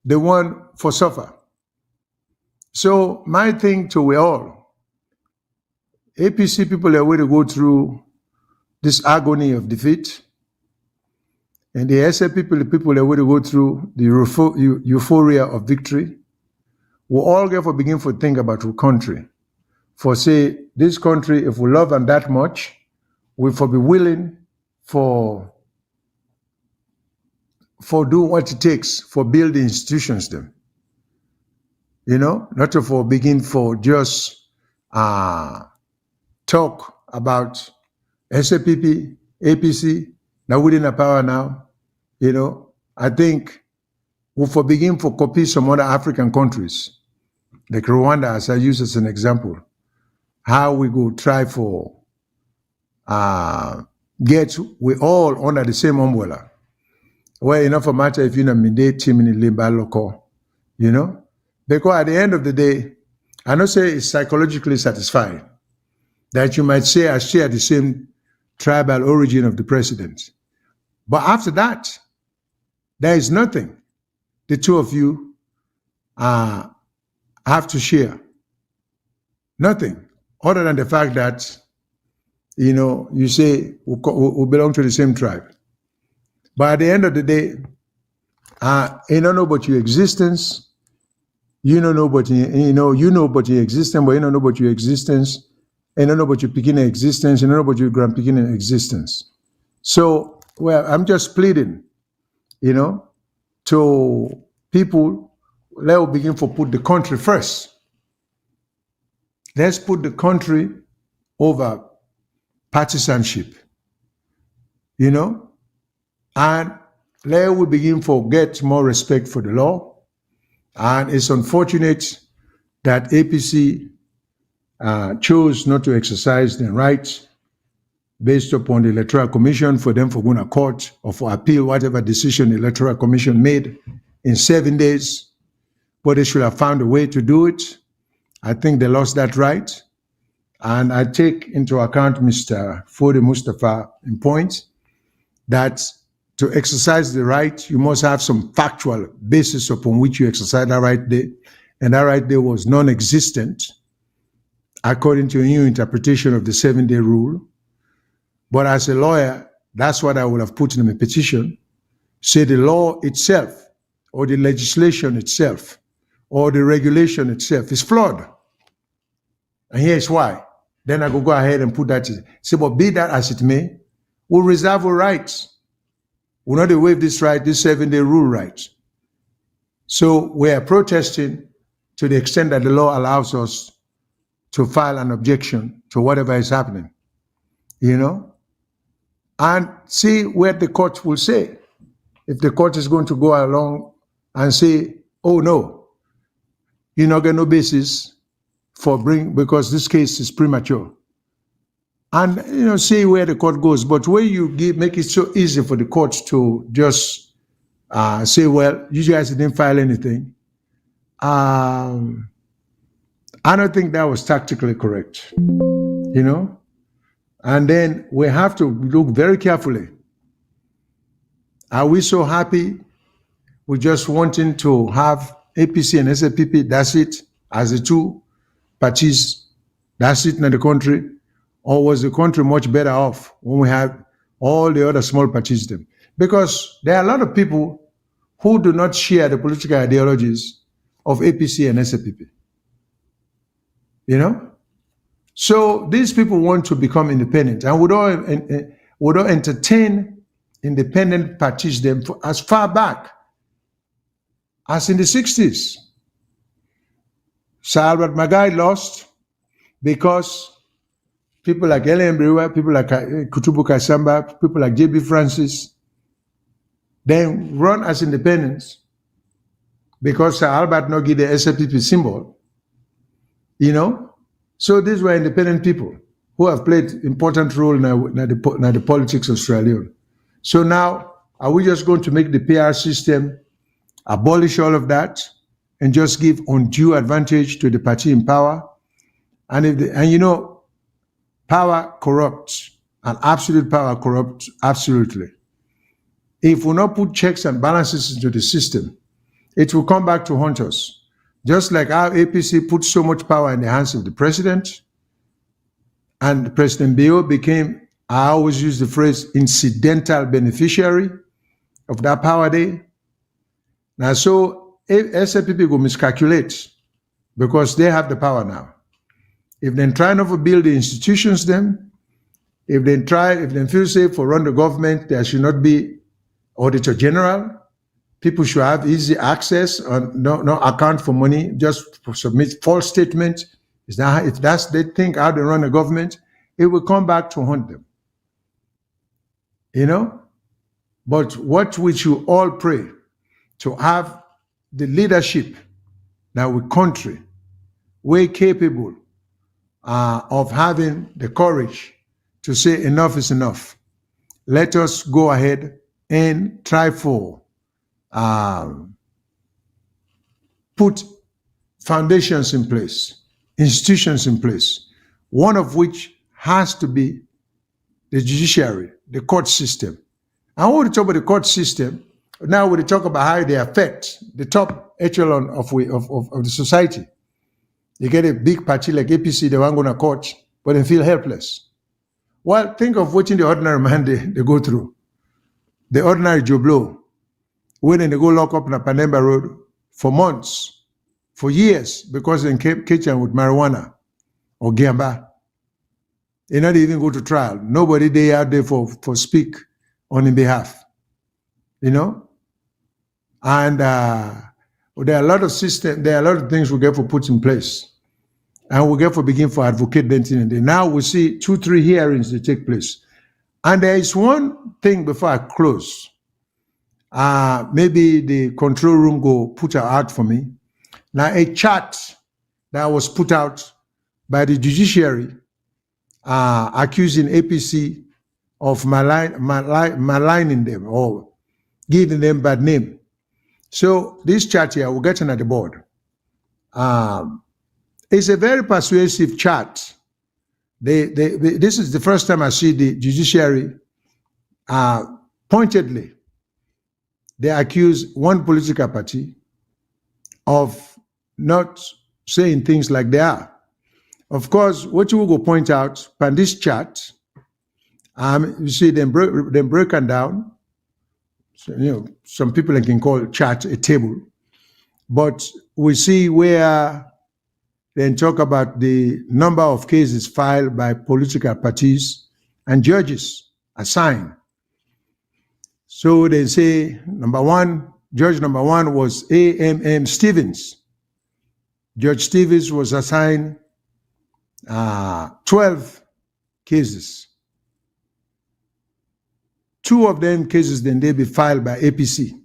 the one for suffer. So my thing to we all, APC people are going to go through this agony of defeat, and the SA people, the people are going to go through the euphoria of victory. We all get to begin to think about our country. For say, this country, if we love them that much, we for be willing for do what it takes for build the institutions them. You know, not to for begin for just talk about SAPP, APC, now within a power now. You know, I think we for begin for copy some other African countries, like Rwanda, as I use as an example, how we go try for get we all under the same umbrella. Well, enough a matter if you know midday team in the local, you know, because at the end of the day, I don't say it's psychologically satisfying that you might say I share the same tribal origin of the president, but after that, there is nothing the two of you have to share. Nothing other than the fact that you say we belong to the same tribe. But at the end of the day, you don't know about your existence. You don't know about you know about your existence, but you don't know about your existence. You don't know about your beginning existence. You don't know about your grand beginning existence. So, well, I'm just pleading, to people. Let's begin to put the country first. Let's put the country over partisanship, and let we begin to get more respect for the law. And it's unfortunate that APC chose not to exercise their rights based upon the Electoral Commission for them for going to court or for appeal whatever decision the Electoral Commission made in 7 days. But they should have found a way to do it. I think they lost that right. And I take into account Mr. Fode Mustafa in point that to exercise the right, you must have some factual basis upon which you exercise that right there. And that right there was non-existent according to a new interpretation of the 7-day rule. But as a lawyer, that's what I would have put in my petition. Say the law itself, or the legislation itself, or the regulation itself is flawed. And here's why. Then I go ahead and put that in. Say, but be that as it may, we'll reserve our rights. We'll not waive this right, this 7-day rule rights. So we are protesting to the extent that the law allows us to file an objection to whatever is happening, and see what the court will say. If the court is going to go along and say, oh no, you not get no basis for because this case is premature. And, see where the court goes. But when you make it so easy for the courts to just say, well, you guys didn't file anything, I don't think that was tactically correct, And then we have to look very carefully. Are we so happy with just wanting to have APC and SAPP, that's it, as the two parties, that's it in the country? Or was the country much better off when we had all the other small parties then? Because there are a lot of people who do not share the political ideologies of APC and SAPP. So these people want to become independent, and would all entertain independent parties them as far back as in the 60s. Sir Albert Magai lost because people like Ellen Brewer, people like Kutubu Kasamba, people like J.B. Francis, then run as independents because Sir Albert not give the SAPP symbol, So these were independent people who have played important role in the politics of Sierra Leone. So now, are we just going to make the PR system abolish all of that and just give undue advantage to the party in power? And power corrupts, and absolute power corrupts absolutely. If we not put checks and balances into the system, it will come back to haunt us. Just like our APC put so much power in the hands of the president, and President Bio became, I always use the phrase, incidental beneficiary of that power there. Now, so SAPP go miscalculate because they have the power now. If they try not to build the institutions then, if they feel safe for run the government, there should not be auditor general. People should have easy access and no account for money, just submit false statement. If that's they think how they run a government, it will come back to haunt them. But what we should all pray to have the leadership now with country, we're capable of having the courage to say enough is enough. Let us go ahead and try for put foundations in place, institutions in place, one of which has to be the judiciary, the court system. I want to talk about the court system. Now we talk about how they affect the top echelon of the society. You get a big party like APC, they want to go to court, but they feel helpless. Well, think of what the ordinary man they go through. The ordinary Joe Blow, when they go lock up in a Panemba Road for months, for years, because they came kitchen with marijuana or gamba. They not even go to trial. Nobody they out there for speak on his behalf. You know? And there are a lot of systems, there are a lot of things we get for put in place. And we get for begin for advocate then. Now we see 2-3 hearings that take place. And there is one thing before I close. Maybe the control room go put out for me. Now a chart that was put out by the judiciary accusing APC of maligning them or giving them bad name. So this chart here, we're getting at the board. It's a very persuasive chart. This is the first time I see the judiciary pointedly. They accuse one political party of not saying things like they are. Of course, what you will point out on this chart, you see them broken down. So, you know, some people can call chart a table, but we see where they talk about the number of cases filed by political parties and judges assigned. So they say judge number one was A.M.M. Stevens. Judge Stevens was assigned 12 cases. 2 of them cases then they be filed by APC.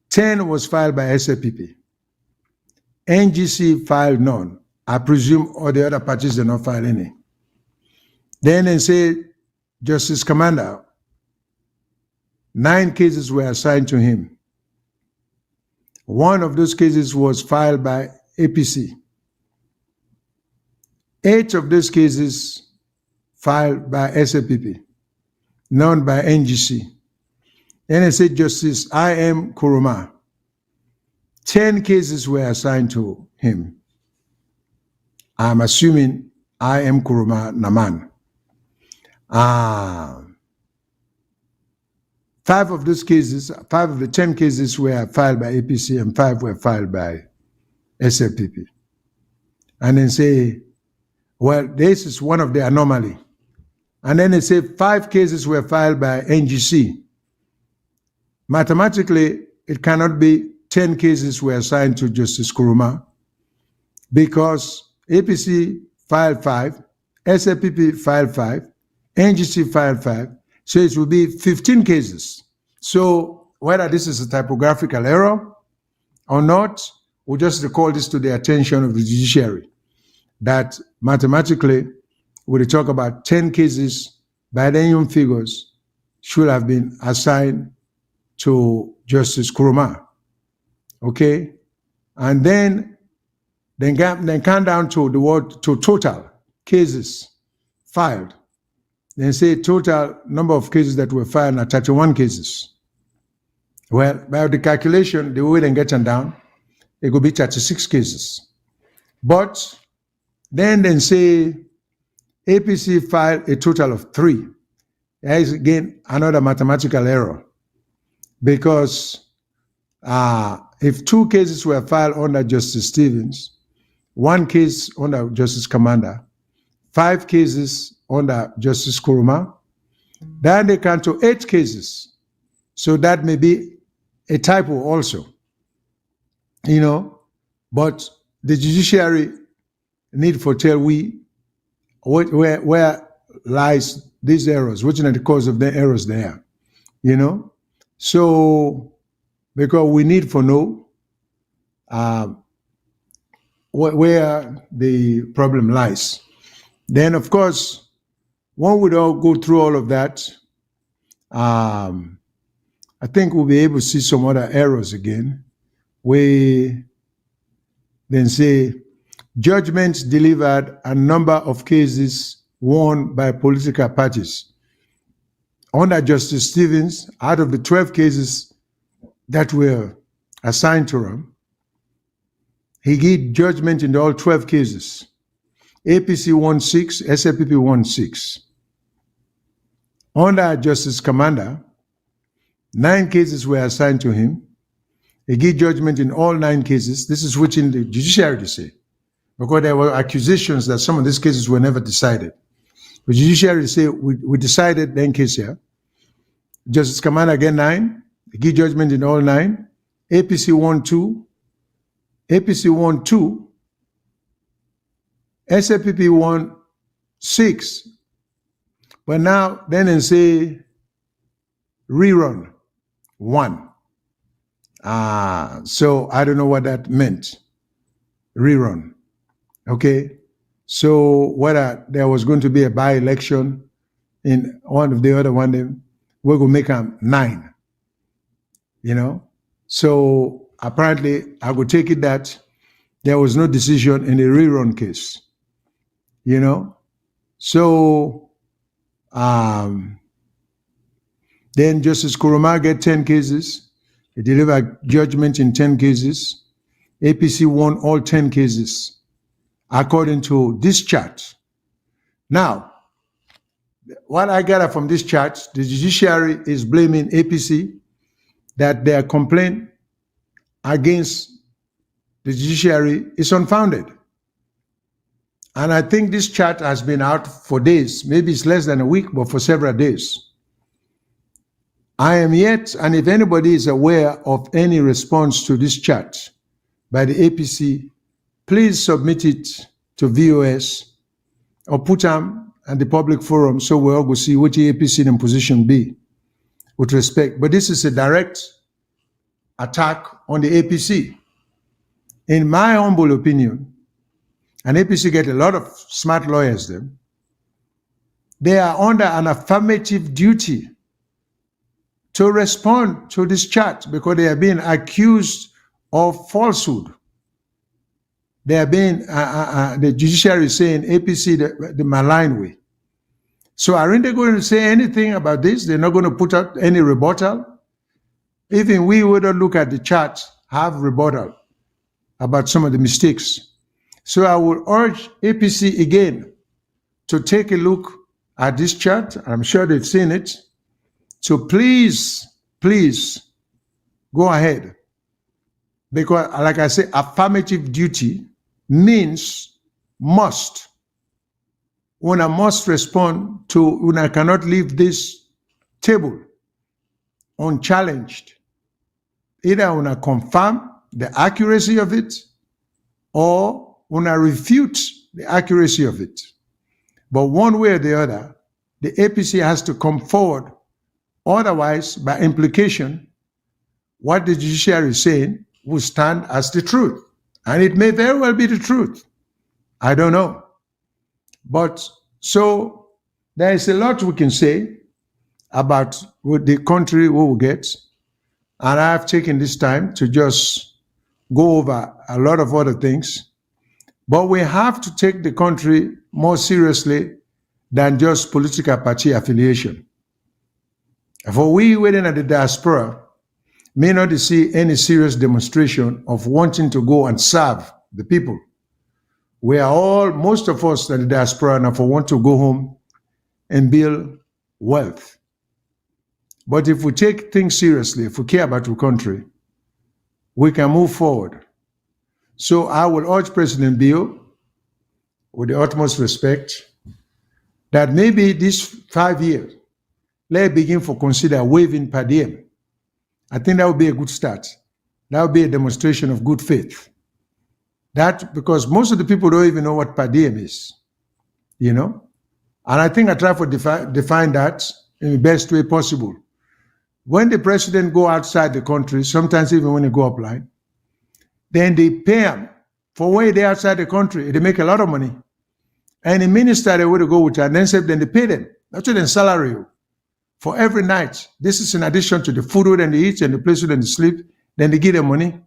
10 was filed by SLPP. NGC filed none. I presume all the other parties did not file any. Then they say Justice Commander, 9 cases were assigned to him. 1 of those cases was filed by APC. 8 of those cases filed by SLPP, none by NGC. Then I said Justice I.M. Kuruma. 10 cases were assigned to him. I'm assuming I.M. Kuruma Naman. 5 of those cases, 5 of the 10 cases were filed by APC and 5 were filed by SLPP. And then say, well, this is one of the anomaly. And then they say 5 cases were filed by NGC. Mathematically, it cannot be 10 cases were assigned to Justice Kuruma because APC filed 5, SLPP filed 5, NGC filed 5, so it will be 15 cases. So whether this is a typographical error or not, we'll just recall this to the attention of the judiciary, that mathematically, we talk about 10 cases by the union figures should have been assigned to Justice Kuruma. Okay? And then come down to the word to total cases filed. Then say total number of cases that were filed are 31 cases. Well, by the calculation, the way they get them down, it could be 36 cases. But then say APC filed a total of 3. There is again another mathematical error because if 2 cases were filed under Justice Stevens, 1 case under Justice Commander, 5 cases under Justice Kuruma, then they count to 8 cases. So that may be a typo also, you know, but the judiciary need for tell we where lies these errors, which are the cause of the errors there, you know. So because we need to know where the problem lies. Then, of course, when we don't go through all of that, I think we'll be able to see some other errors again. We then say judgments delivered a number of cases won by political parties. Under Justice Stevens, out of the 12 cases that were assigned to him, he gave judgment in all 12 cases. APC won 6, SLPP won 6. Under Justice Commander, 9 cases were assigned to him. He gave judgment in all 9 cases. This is which in the judiciary to say, because there were accusations that some of these cases were never decided. The judiciary say we decided 9 cases here. Justice Commander again 9. He gave judgment in all 9. APC won 2. APC won 2. SLPP won 6. But now then they say rerun 1. So I don't know what that meant. Rerun. Okay. So whether there was going to be a by-election in one of the other one, we're going to make them 9. You know? So apparently I would take it that there was no decision in the rerun case. You know? So then Justice Kuruma get 10 cases. He delivered judgment in 10 cases. APC won all 10 cases, according to this chart. Now, what I gather from this chart, the judiciary is blaming APC that their complaint against the judiciary is unfounded. And I think this chart has been out for days. Maybe it's less than a week, but for several days. I am yet, and if anybody is aware of any response to this chart by the APC, please submit it to VOS or put them at the public forum so we all go see what the APC in position be with respect. But this is a direct attack on the APC. In my humble opinion, and APC get a lot of smart lawyers then, they are under an affirmative duty to respond to this chart because they are being accused of falsehood. They are being, the judiciary is saying APC the malign way. So aren't they going to say anything about this? They're not going to put out any rebuttal? Even we wouldn't look at the chart, have rebuttal about some of the mistakes. So I will urge APC again to take a look at this chart. I'm sure they've seen it. So please go ahead. Because like I say, affirmative duty means must. Una must respond to, una cannot leave this table unchallenged. Either una confirm the accuracy of it or una refute the accuracy of it. But one way or the other, the APC has to come forward. Otherwise, by implication, what the judiciary is saying will stand as the truth. And it may very well be the truth. I don't know. But so there is a lot we can say about what the country we will get. And I have taken this time to just go over a lot of other things. But we have to take the country more seriously than just political party affiliation. For we waiting at the diaspora may not see any serious demonstration of wanting to go and serve the people. We are all, most of us at the diaspora now want to go home and build wealth. But if we take things seriously, if we care about our country, we can move forward. So I will urge President Bill, with the utmost respect, that maybe this 5 years, let's begin to consider waiving per diem. I think that would be a good start. That would be a demonstration of good faith. That, because most of the people don't even know what per diem is, you know? And I think I try to define that in the best way possible. When the president go outside the country, sometimes even when they go upline, then they pay them for when they outside the country. They make a lot of money. And the minister they would go with and then they pay them. That's what they salary you for every night. This is in addition to the food and they eat and the place where they sleep. Then they give them money.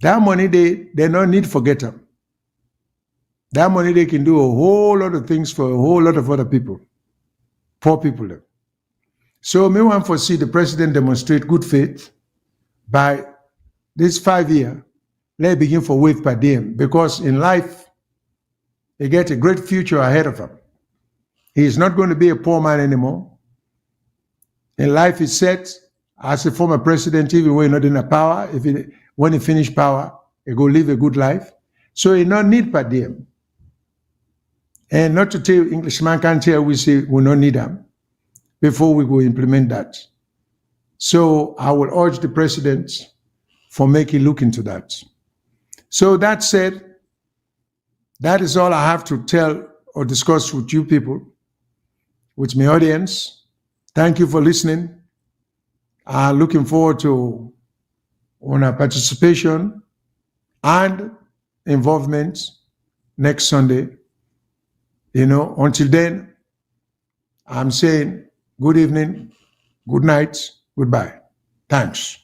That money they don't need to forget them. That money they can do a whole lot of things for a whole lot of other people, poor people. So me want to see the president demonstrate good faith by this 5 year. Let begin for with per diem, because in life he get a great future ahead of him. He is not going to be a poor man anymore. In life he's set as a former president, even when he's not in a power. When he finish power, he go live a good life. So he not need per diem. And not to tell Englishman can't tell we say we don't need them before we go implement that. So I will urge the president for making look into that. So that said, that is all I have to tell or discuss with you people, with my audience. Thank you for listening. I'm looking forward to our participation and involvement next Sunday. Until then, I'm saying good evening, good night, goodbye. Thanks.